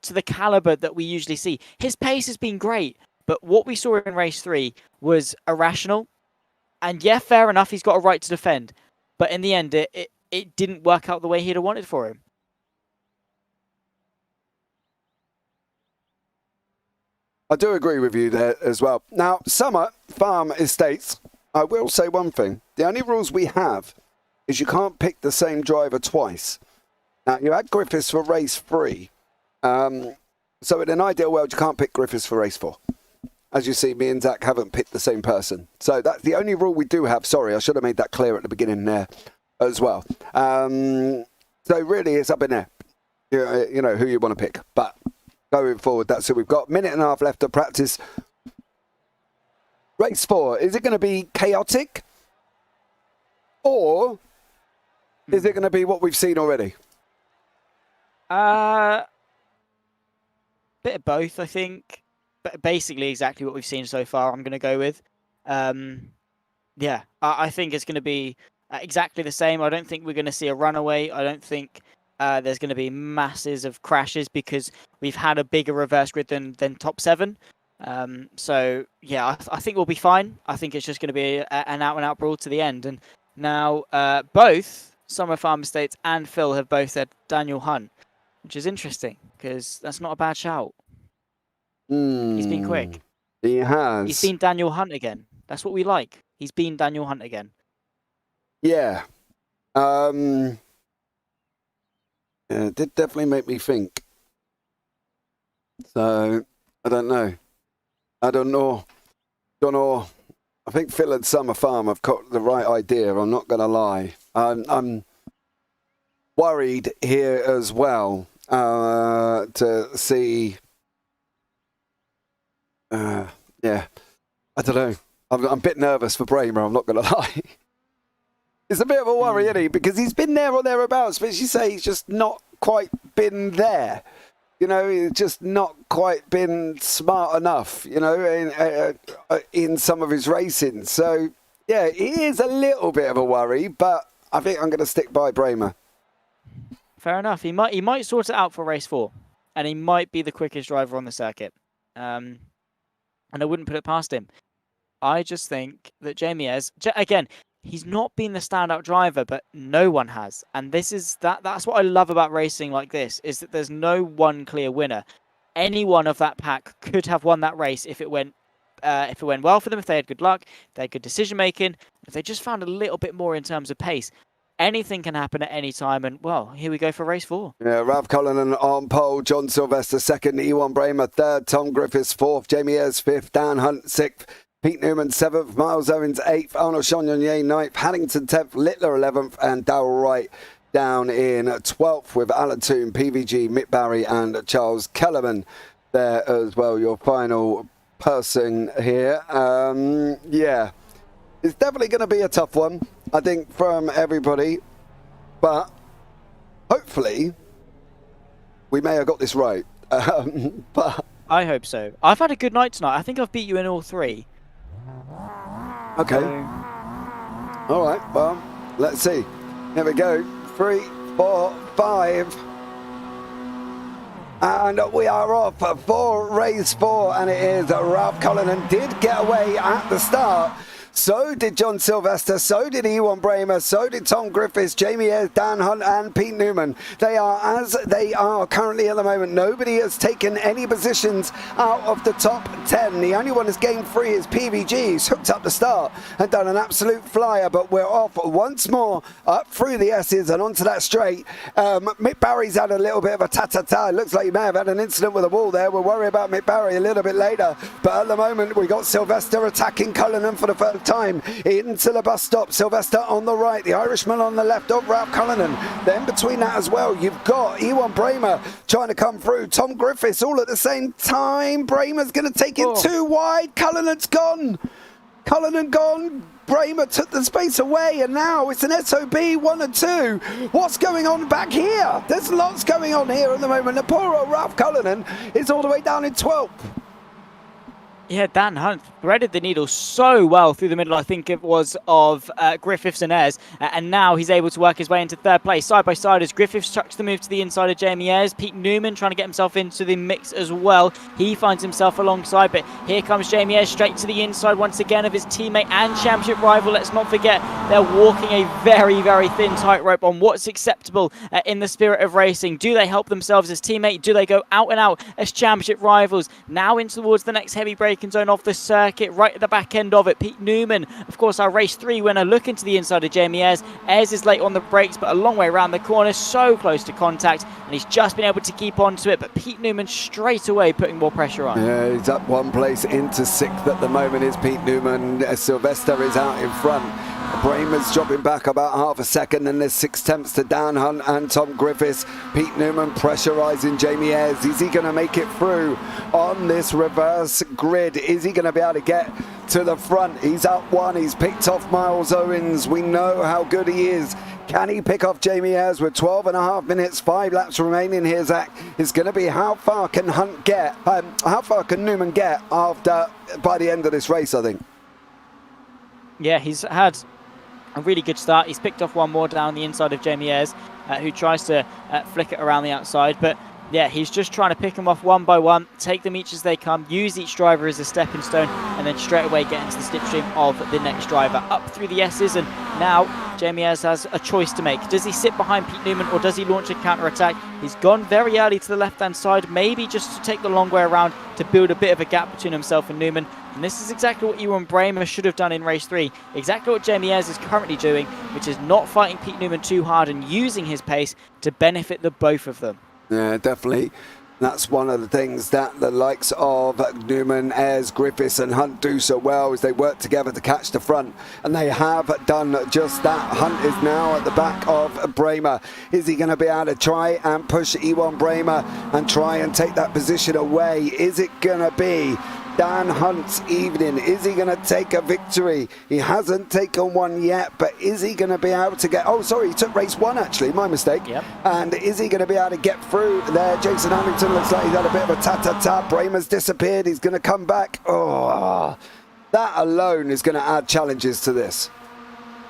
to the caliber that we usually see. His pace has been great, but what we saw in race 3 was irrational. And yeah, fair enough, he's got a right to defend, but in the end, it didn't work out the way he'd have wanted for him. I do agree with you there as well. Now, Summer Farm Estates, I will say one thing. The only rules we have is you can't pick the same driver twice. Now, you had Griffiths for race 3. So in an ideal world, you can't pick Griffiths for race 4. As you see, me and Zach haven't picked the same person. So that's the only rule we do have. Sorry, I should have made that clear at the beginning there as well. So really, it's up in there. You know, who you want to pick. But going forward, that's who we've got. Minute and a half left of practice. Race 4, is it going to be chaotic? Or is it going to be what we've seen already? Bit of both, I think. But basically exactly what we've seen so far, I'm going to go with. Yeah, I think it's going to be exactly the same. I don't think we're going to see a runaway. I don't think there's going to be masses of crashes because we've had a bigger reverse grid than top 7. So, yeah, I think we'll be fine. I think it's just going to be an out-and-out brawl to the end. And now both Summer Farm Estates and Phil have both said Daniel Hunt, which is interesting because that's not a bad shout. He's been quick. He has. He's been Daniel Hunt again. That's what we like. He's been Daniel Hunt again. Yeah. Yeah, it did definitely make me think. So, I don't know. I think Phil and Summer Farm have got the right idea. I'm not going to lie. I'm worried here as well to see... yeah, I don't know. I'm a bit nervous for Bramer, I'm not going to lie. It's a bit of a worry, isn't he? Because he's been there or thereabouts, but as you say, he's just not quite been there. You know, he's just not quite been smart enough, you know, in some of his racing. So, yeah, it is a little bit of a worry, but I think I'm going to stick by Bramer. Fair enough. He might sort it out for race 4, and he might be the quickest driver on the circuit. And I wouldn't put it past him. I just think that Jamie has, again, he's not been the standout driver, but no one has. And that's what I love about racing like this, is that there's no one clear winner. Any one of that pack could have won that race if it went well for them, if they had good luck, if they had good decision making, if they just found a little bit more in terms of pace. Anything can happen at any time, and, well, here we go for race 4. Yeah, Ralph Cullinan on pole, John Sylvester 2nd, Ewan Bramer 3rd, Tom Griffiths 4th, Jamie Ayres 5th, Dan Hunt 6th, Pete Newman 7th, Miles Owens 8th, Arnold Chagnon 9th, Haddington 10th, Littler 11th, and Darrell Wright down in 12th with Alan Toon, PVG, Mick Barry, and Charles Kellerman there as well, your final person here. Yeah, it's definitely going to be a tough one, I think, from everybody, but hopefully we may have got this right. But I hope so. I've had a good night tonight. I think I've beat you in all 3. Okay. All right, well, let's see. Here we go. 3, 4, 5. And we are off for race 4, and it is Ralph Cullinan did get away at the start. So did John Sylvester, so did Ewan Bramer, so did Tom Griffiths, Jamie Ayres, Dan Hunt, and Pete Newman. They are as they are currently at the moment. Nobody has taken any positions out of the top 10. The only one that's gained 3 is PVG. He's hooked up the start and done an absolute flyer, but we're off once more up through the S's and onto that straight. Mick Barry's had a little bit of a ta-ta-ta. It looks like he may have had an incident with a wall there. We'll worry about Mick Barry a little bit later, but at the moment we got Sylvester attacking Cullinan for the first time into the bus stop. Sylvester on the right, the Irishman on the left of Ralph Cullinan. Then between that as well, you've got Ewan Bramer trying to come through. Tom Griffiths all at the same time. Bramer's going to take it too wide. Cullinan's gone. Cullinan gone. Bramer took the space away, and now it's an SOB 1 and 2. What's going on back here? There's lots going on here at the moment. The poor old Ralph Cullinan is all the way down in 12th. Yeah, Dan Hunt threaded the needle so well through the middle, I think it was, of Griffiths and Ayres. And now he's able to work his way into third place. Side by side as Griffiths chucks the move to the inside of Jamie Ayres. Pete Newman trying to get himself into the mix as well. He finds himself alongside, but here comes Jamie Ayres straight to the inside once again of his teammate and championship rival. Let's not forget, they're walking a very, very thin tightrope on what's acceptable in the spirit of racing. Do they help themselves as teammate? Do they go out and out as championship rivals? Now in towards the next heavy braking zone of the circuit, right at the back end of it. Pete Newman, of course, our race 3 winner, looking to the inside of Jamie Ayres. Ayres is late on the brakes, but a long way around the corner, so close to contact, and he's just been able to keep on to it. But Pete Newman straight away putting more pressure on. Yeah, he's up one place into 6th at the moment is Pete Newman. Sylvester is out in front. Bramer's dropping back about half a second, and there's 6/10 to Dan Hunt and Tom Griffiths. Pete Newman pressurising Jamie Ayres. Is he going to make it through on this reverse grid? Is he going to be able to get to the front? He's out 1. He's picked off Miles Owens. We know how good he is. Can he pick off Jamie Ayres with 12.5 minutes, 5 laps remaining here, Zach? It's going to be how far can Hunt get? How far can Newman get by the end of this race, I think? Yeah, he's had a really good start. He's picked off one more down the inside of Jamie Ayres, who tries to flick it around the outside. But yeah, he's just trying to pick them off one by one, take them each as they come, use each driver as a stepping stone, and then straight away get into the slipstream of the next driver. Up through the S's, and now Jamie Ayres has a choice to make. Does he sit behind Pete Newman, or does he launch a counter-attack? He's gone very early to the left-hand side, maybe just to take the long way around to build a bit of a gap between himself and Newman. And this is exactly what Ewan Bramer should have done in race 3. Exactly what Jamie Ayres is currently doing, which is not fighting Pete Newman too hard and using his pace to benefit the both of them. Yeah, definitely. That's one of the things that the likes of Newman, Ayres, Griffiths and Hunt do so well, is they work together to catch the front, and they have done just that. Hunt is now at the back of Bramer. Is he going to be able to try and push Ewan Bramer and try and take that position away? Is it going to be Dan Hunt's evening? Is he going to take a victory? He hasn't taken one yet, but is he going to be able to get... Oh, sorry, he took race 1, actually. My mistake. Yep. And is he going to be able to get through there? Jason Hamilton looks like he's had a bit of a ta-ta-ta. Bramer's disappeared. He's going to come back. Oh, that alone is going to add challenges to this.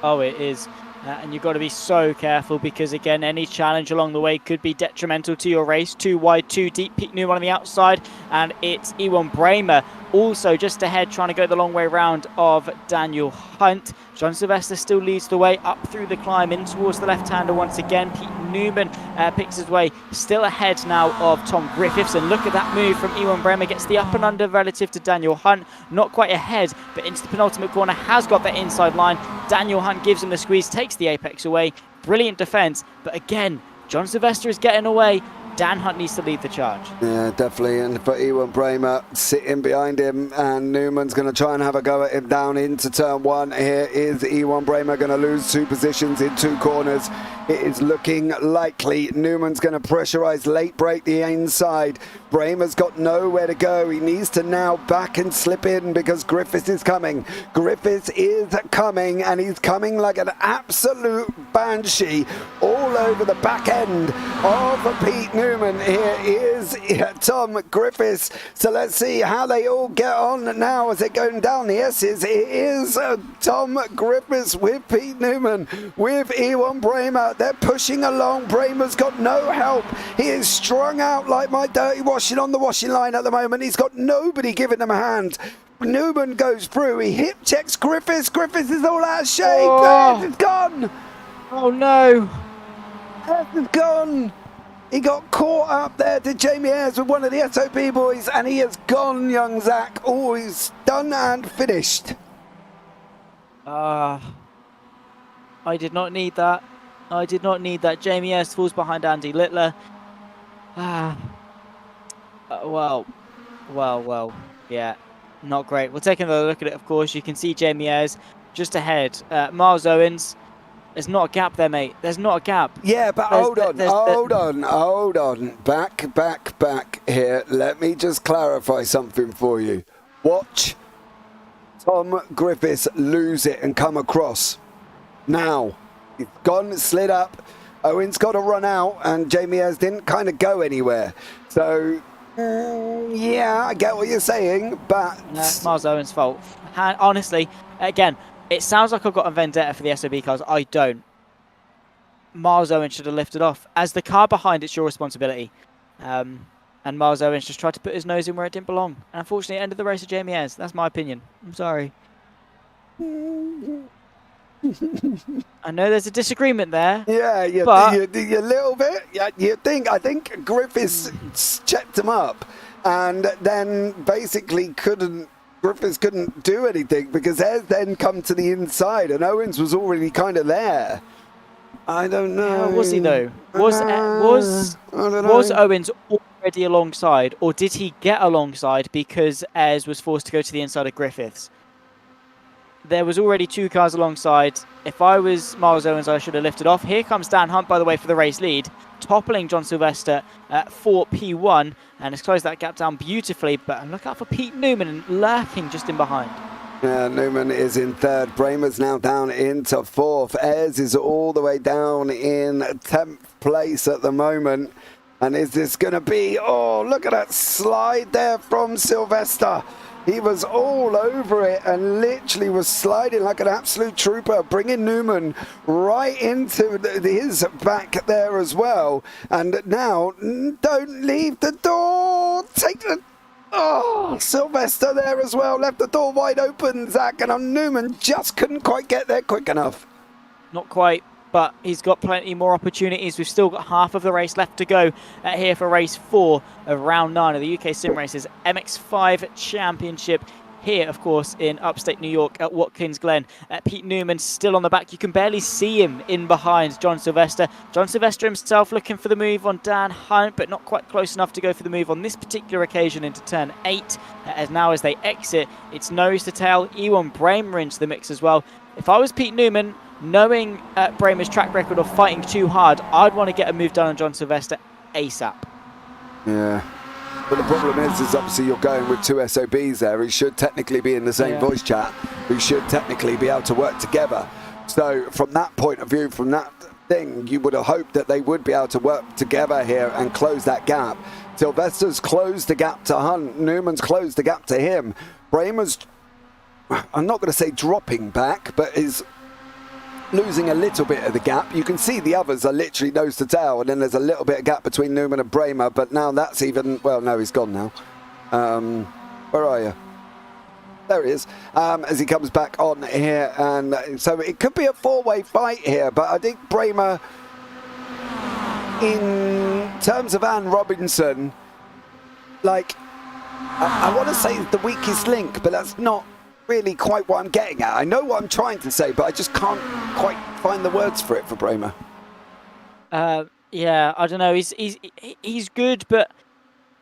Oh, it is. And you've got to be so careful, because again, any challenge along the way could be detrimental to your race. 2 wide, 2 deep. Pete Newman on the outside, and it's Ewan Bramer also just ahead, trying to go the long way round of Daniel Hunt. John Sylvester still leads the way up through the climb in towards the left-hander once again. Pete Newman picks his way still ahead now of Tom Griffiths, and look at that move from Ewan Bramer. Gets the up and under relative to Daniel Hunt. Not quite ahead, but into the penultimate corner, has got that inside line. Daniel Hunt gives him the squeeze, takes the apex away. Brilliant defence, but again, John Sylvester is getting away. Dan Hunt needs to lead the charge. Yeah, definitely. And for Ewan Bramer sitting behind him, and Newman's going to try and have a go at him down into turn 1. Here is Ewan Bramer going to lose 2 positions in 2 corners. It is looking likely Newman's going to pressurise late break the inside. Bramer's got nowhere to go. He needs to now back and slip in, because Griffiths is coming. Griffiths is coming, and he's coming like an absolute banshee all over the back end of Pete Newman. Here is Tom Griffiths. So let's see how they all get on now as they're going down the S's. It is Tom Griffiths with Pete Newman, with Ewan Bramer. They're pushing along. Bramer's got no help. He is strung out like my dirty washing on the washing line at the moment. He's got nobody giving him a hand. Newman goes through. He hip checks Griffiths. Griffiths is all out of shape. Oh. It's gone. Oh no. It's gone. He got caught up there to Jamie Ayres with one of the SOP boys, and he has gone, young Zach. Oh, he's done and finished. I did not need that. I did not need that. Jamie Ayres falls behind Andy Littler. Well, yeah, not great. We'll take another look at it, of course. You can see Jamie Ayres just ahead. Miles Owens, there's not a gap there, mate. There's not a gap. Yeah, but hold on. Back here. Let me just clarify something for you. Watch Tom Griffiths lose it and come across. Now, he's gone, slid up. Owen's got to run out, and Jamie Ayres didn't kind of go anywhere. So, yeah, I get what you're saying, but... No, it's Miles Owen's fault. Honestly, again, it sounds like I've got a vendetta for the SOB cars. I don't. Miles Owen should have lifted off. As the car behind, it's your responsibility. And Miles Owens just tried to put his nose in where it didn't belong. And unfortunately, it ended the race with Jamie Ayres. That's my opinion. I'm sorry. I know there's a disagreement there. Yeah, you a little bit. Yeah, I think Griffiths checked him up, and then basically Griffiths couldn't do anything because Ayres then come to the inside, and Owens was already kind of there. I don't know. Was he though? Was Owens already alongside, or did he get alongside because Ayres was forced to go to the inside of Griffiths? There was already 2 cars alongside. If I was Miles Owens, I should have lifted off. Here comes Dan Hunt, by the way, for the race lead, toppling John Sylvester for P1, and has closed that gap down beautifully. But look out for Pete Newman and lurking just in behind. Yeah, Newman is in 3rd. Bramer's now down into 4th. Ayres is all the way down in 10th place at the moment. And is this going to be... Oh, look at that slide there from Sylvester. He was all over it and literally was sliding like an absolute trooper, bringing Newman right into his back there as well. And now, don't leave the door. Take the... Oh, Sylvester there as well. Left the door wide open, Zach. And Newman just couldn't quite get there quick enough. Not quite, but he's got plenty more opportunities. We've still got half of the race left to go here for race 4 of round 9 of the UK SimRacers MX5 Championship. Here, of course, in upstate New York at Watkins Glen. Pete Newman still on the back. You can barely see him in behind John Sylvester. John Sylvester himself looking for the move on Dan Hunt, but not quite close enough to go for the move on this particular occasion into turn 8. As now as they exit, it's nose to tail. Ewan Bramer into the mix as well. If I was Pete Newman, knowing Bramer's track record of fighting too hard, I'd want to get a move done on John Sylvester ASAP. Yeah. But the problem is obviously you're going with 2 SOBs there who should technically be in the same voice chat, who should technically be able to work together. So from that point of view, from that thing, you would have hoped that they would be able to work together here and close that gap. Sylvester's closed the gap to Hunt. Newman's closed the gap to him. Bramer's, I'm not going to say dropping back, but is losing a little bit of the gap. You can see the others are literally nose to tail, and then there's a little bit of gap between Newman and Bramer, but now that's even, well, no, he's gone now. Where are you? There he is, as he comes back on here, and so it could be a 4-way fight here, but I think Bramer, in terms of Anne Robinson, like, I want to say the weakest link, but that's not really quite what I'm getting at. I know what I'm trying to say, but I just can't quite find the words for it for Bramer. Yeah, I don't know. He's good, but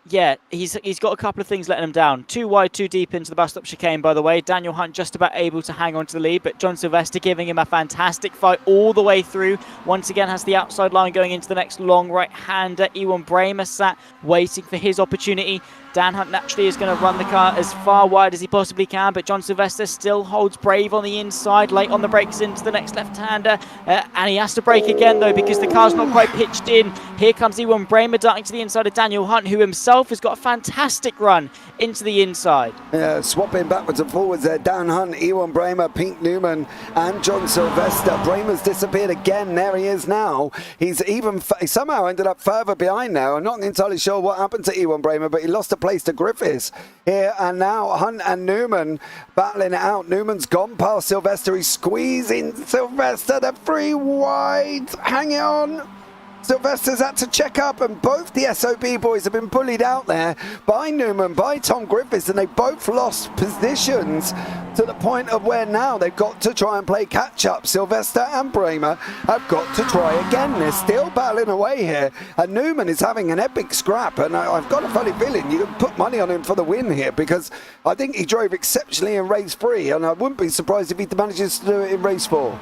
yeah, he's got a couple of things letting him down. Too wide, too deep into the bus stop chicane, by the way. Daniel Hunt just about able to hang on to the lead, but John Sylvester giving him a fantastic fight all the way through. Once again has the outside line going into the next long right-hander. Ewan Bramer sat waiting for his opportunity. Dan Hunt naturally is going to run the car as far wide as he possibly can, but John Sylvester still holds brave on the inside, late on the brakes into the next left-hander, and he has to brake again, though, because the car's not quite pitched in. Here comes Ewan Bramer darting to the inside of Daniel Hunt, who himself has got a fantastic run into the inside. Yeah, swapping backwards and forwards there. Dan Hunt, Ewan Bramer, Pete Newman, and John Sylvester. Bramer's disappeared again. There he is now. He's even somehow ended up further behind now. I'm not entirely sure what happened to Ewan Bramer, but he lost a place to Griffiths here, and now Hunt and Newman battling it out. Newman's gone past Sylvester. He's squeezing Sylvester. They're 3 wide. Hang on. Sylvester's had to check up, and both the SOB boys have been bullied out there by Newman, by Tom Griffiths, and they both lost positions to the point of where now they've got to try and play catch-up. Sylvester and Bramer have got to try again. They're still battling away here, and Newman is having an epic scrap, and I've got a funny feeling you can put money on him for the win here, because I think he drove exceptionally in race 3, and I wouldn't be surprised if he manages to do it in race 4.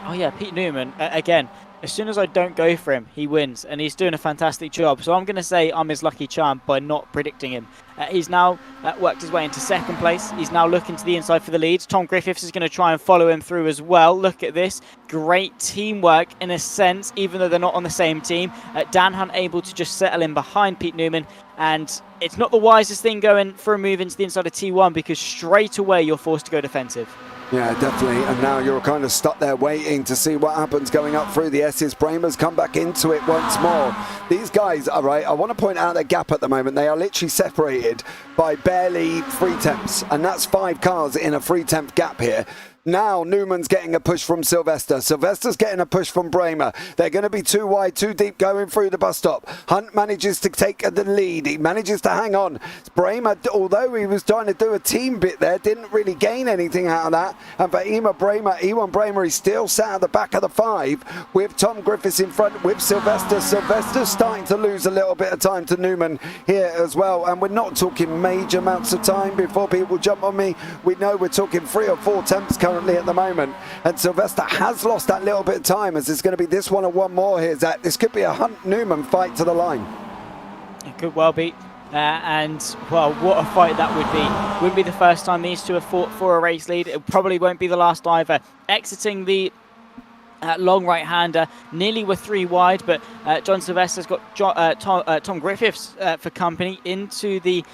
Oh yeah, Pete Newman, again, as soon as I don't go for him, he wins, and he's doing a fantastic job. So I'm going to say I'm his lucky charm by not predicting him. He's now worked his way into second place. He's now looking to the inside for the lead. Tom Griffiths is going to try and follow him through as well. Look at this. Great teamwork in a sense, even though they're not on the same team. Dan Hunt able to just settle in behind Pete Newman. And it's not the wisest thing going for a move into the inside of T1 because straight away you're forced to go defensive. Yeah, definitely. And now you're kind of stuck there waiting to see what happens going up through the S's. Bremer's come back into it once more. These guys, all right, I want to point out their gap at the moment. They are literally separated by barely 3 tenths. And that's 5 cars in a 3 tenth gap here. Now Newman's getting a push from Sylvester. Sylvester's getting a push from Bremer. They're going to be too wide, too deep going through the bus stop. Hunt manages to take the lead. He manages to hang on. Bremer, although he was trying to do a team bit there, didn't really gain anything out of that. And for Ewan Bremer, he's still sat at the back of the 5 with Tom Griffiths in front with Sylvester. Sylvester's starting to lose a little bit of time to Newman here as well. And we're not talking major amounts of time before people jump on me. We know we're talking 3 or 4 tenths currently at the moment, and Sylvester has lost that little bit of time as it's going to be this one and one more here, Zach. This could be a Hunt-Newman fight to the line. It could well be, and well, what a fight that would be. Wouldn't be the first time these two have fought for a race lead. It probably won't be the last either. Exiting the long right-hander, nearly were 3 wide, but John Sylvester's got Tom Griffiths for company into the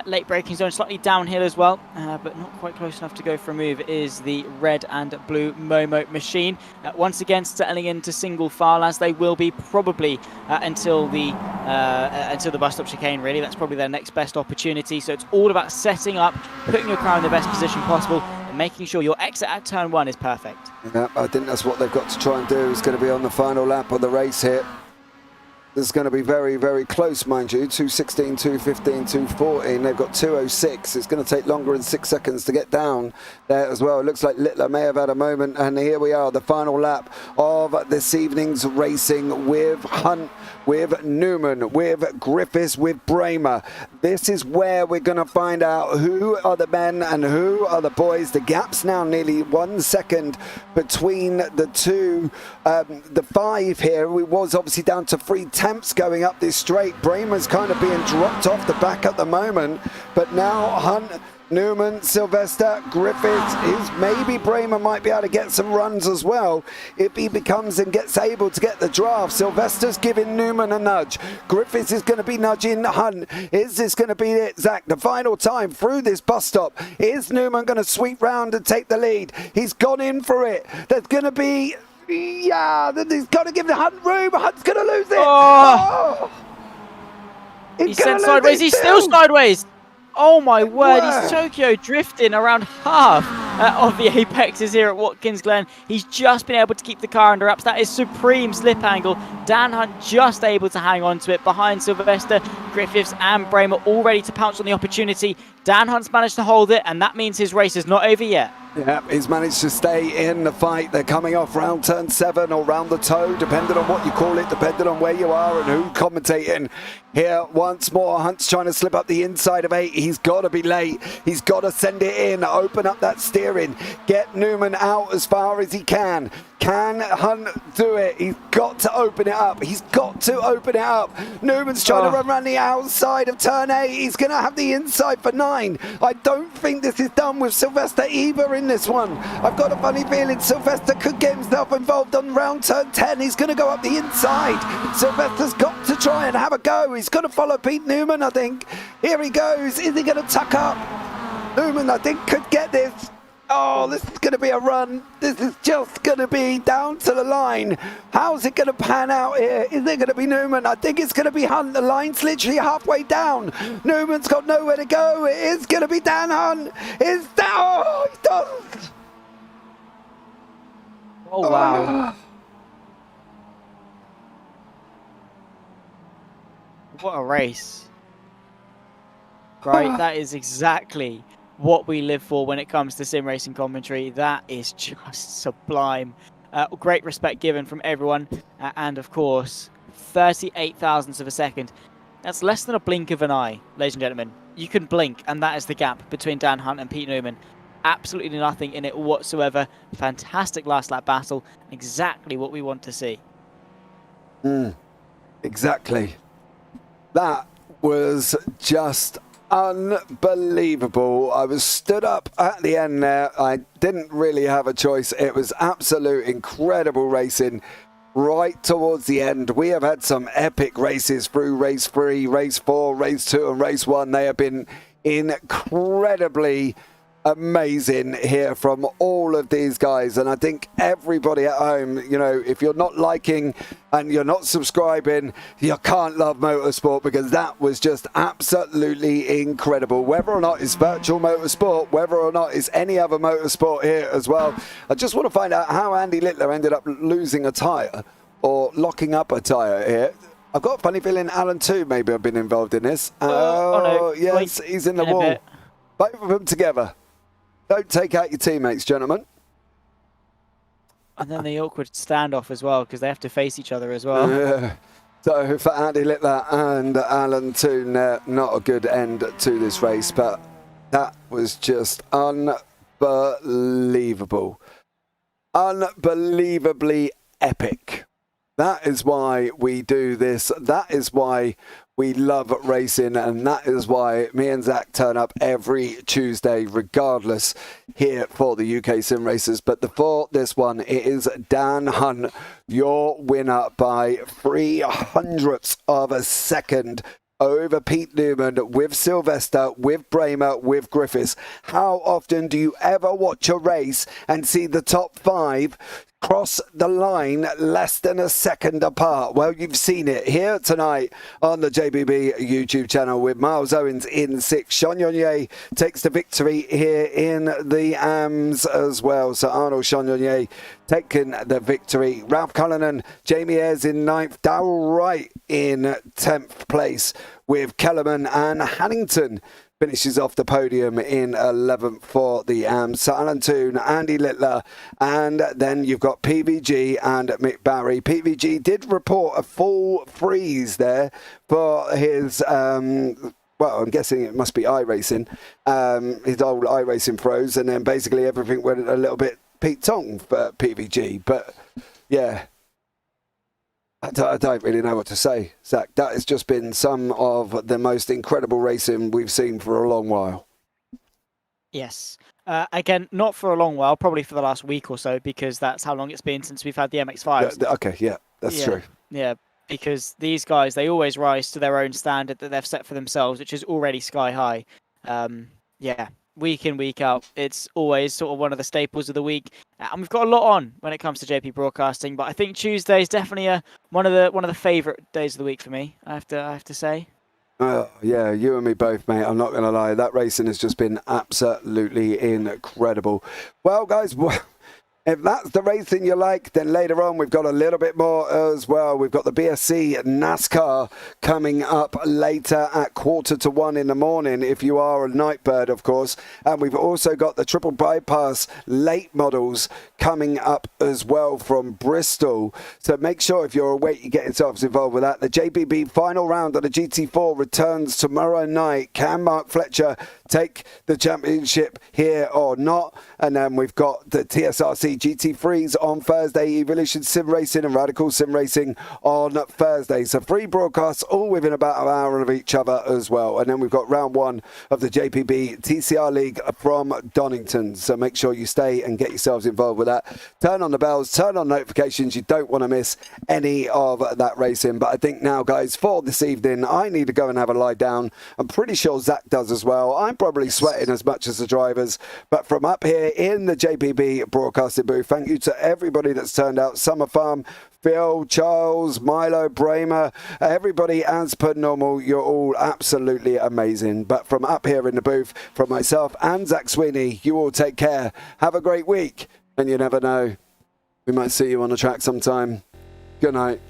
late braking zone, slightly downhill as well, but not quite close enough to go for a move. Is the red and blue Momo machine once again settling into single file, as they will be probably until the bus stop chicane. Really, that's probably their next best opportunity. So it's all about setting up, putting your car in the best position possible, and making sure your exit at turn 1 is perfect. Yeah, I think that's what they've got to try and do. It's going to be on the final lap of the race here. This is going to be very, very close, mind you. 2:16, 2:15, 2:14. They've got 2:06. It's going to take longer than 6 seconds to get down there as well. It looks like Littler may have had a moment. And here we are, the final lap of this evening's racing with Hunt, with Newman, with Griffiths, with Bremer. This is where we're going to find out who are the men and who are the boys. The gap's now nearly 1 second between the two. The 5 here, we was obviously down to 3 tenths going up this straight. Bremer's kind of being dropped off the back at the moment, but now Hunt, Newman, Sylvester, Griffiths is maybe Bremer might be able to get some runs as well if he becomes and gets able to get the draft. Sylvester's giving Newman a nudge. Griffiths is going to be nudging Hunt. Is this going to be it, Zach? The final time through this bus stop. Is Newman going to sweep round and take the lead? He's gone in for it. There's going to be... Yeah, he's got to give the Hunt room. Hunt's going to lose it. Oh! He's sent sideways. He's still sideways. Oh my word, he's Tokyo drifting around half of the apexes here at Watkins Glen. He's just been able to keep the car under wraps. That is supreme slip angle. Dan Hunt just able to hang on to it behind Sylvester, Griffiths and Bremer, all ready to pounce on the opportunity. Dan Hunt's managed to hold it, and that means his race is not over yet. Yeah, he's managed to stay in the fight. They're coming off round turn 7 or round the toe, depending on what you call it, depending on where you are and who's commentating. Here, once more, Hunt's trying to slip up the inside of 8. He's got to be late. He's got to send it in, open up that steering, get Newman out as far as he can. Can Hunt do it? He's got to open it up. He's got to open it up. Newman's trying to run around the outside of turn 8. He's going to have the inside for 9. I don't think this is done with Sylvester either in this one. I've got a funny feeling Sylvester could get himself involved on round turn 10. He's going to go up the inside. Sylvester's got to try and have a go. He's got to follow Pete Newman, I think. Here he goes. Is he going to tuck up? Newman, I think, could get this. Oh, this is going to be a run. This is just going to be down to the line. How's it going to pan out here? Is it going to be Newman? I think it's going to be Hunt. The line's literally halfway down. Newman's got nowhere to go. It is going to be Dan Hunt. It's down. Oh, he doesn't. Oh, wow. What a race. Right, that is exactly what we live for when it comes to sim racing commentary. That is just sublime. Great respect given from everyone, and of course 38 thousandths of a second. That's less than a blink of an eye, ladies and gentlemen. You can blink and that is the gap between Dan Hunt and Pete Newman. Absolutely nothing in it whatsoever. Fantastic last lap battle, exactly what we want to see. Exactly. That was just unbelievable. I was stood up at the end there. I didn't really have a choice. It was absolute incredible racing right towards the end. We have had some epic races through race 3, race 4, race 2 and race 1. They have been incredibly amazing here from all of these guys, and I think everybody at home, you know, if you're not liking and you're not subscribing, you can't love motorsport, because that was just absolutely incredible. Whether or not it's virtual motorsport, whether or not it's any other motorsport here as well. I just want to find out how Andy Littler ended up losing a tyre or locking up a tyre here. I've got a funny feeling Alan too maybe have been involved in this. No. Yes, he's in the wall. Both of them together. Don't take out your teammates, gentlemen. And then the awkward standoff as well, because they have to face each other as well. Yeah. So for Andy Littler and Alan Toon, not a good end to this race, but that was just unbelievable. Unbelievably epic. That is why we do this. That is why we love racing, and that is why me and Zach turn up every Tuesday, regardless, here for the UK SimRacers. But for this one, it is Dan Hunt, your winner by 300ths of a second over Pete Newman, with Sylvester, with Bramer, with Griffiths. How often do you ever watch a race and see the top 5 cross the line less than a second apart? Well, you've seen it here tonight on the JPB YouTube channel with Miles Owens in 6. Sean Yonye takes the victory here in the AMS as well. So Arnold Sean Yonye taking the victory. Ralph Cullinan, Jamie Ayres in 9th. Darrell Wright in 10th place, with Kellerman and Hannington finishes off the podium in 11th for the AMS. So Alan Toon, Andy Littler, and then you've got PVG and Mick Barry. PVG did report a full freeze there for his, well, I'm guessing it must be iRacing, his old iRacing pros, and then basically everything went a little bit Pete Tong for PVG. But yeah, I don't really know what to say, Zach. That has just been some of the most incredible racing we've seen for a long while. Yes. Again, not for a long while, probably for the last week or so, because that's how long it's been since we've had the MX5s. Okay, yeah, that's true. Yeah, because these guys, they always rise to their own standard that they've set for themselves, which is already sky high. Yeah, week in, week out, it's always sort of one of the staples of the week. And we've got a lot on when it comes to JP Broadcasting, but I think Tuesday is definitely one of the favourite days of the week for me, I have to say. Yeah, you and me both, mate. I'm not going to lie. That racing has just been absolutely incredible. Well, guys, if that's the racing you like, then later on we've got a little bit more as well. We've got the BSC NASCAR coming up later at 1:45 in the morning, if you are a night bird, of course. And we've also got the triple bypass late models coming up as well from Bristol. So make sure if you're awake, you get yourselves involved with that. The JPB final round of the GT4 returns tomorrow night. Can Mark Fletcher take the championship here or not? And then we've got the TSRC GT3s on Thursday, Evolution Sim Racing and Radical Sim Racing on Thursday. So 3 broadcasts all within about an hour of each other as well. And then we've got round 1 of the JPB TCR League from Donington. So make sure you stay and get yourselves involved with that. Turn on the bells, turn on notifications. You don't want to miss any of that racing. But I think now, guys, for this evening, I need to go and have a lie down. I'm pretty sure Zach does as well. I'm probably sweating as much as the drivers. But from up here in the JPB broadcasting booth, thank you to everybody that's turned out. Summer Farm, Phil, Charles, Milo, Bramer, everybody as per normal. You're all absolutely amazing. But from up here in the booth, from myself and Zach Sweeney, you all take care. Have a great week. And you never know, we might see you on the track sometime. Good night.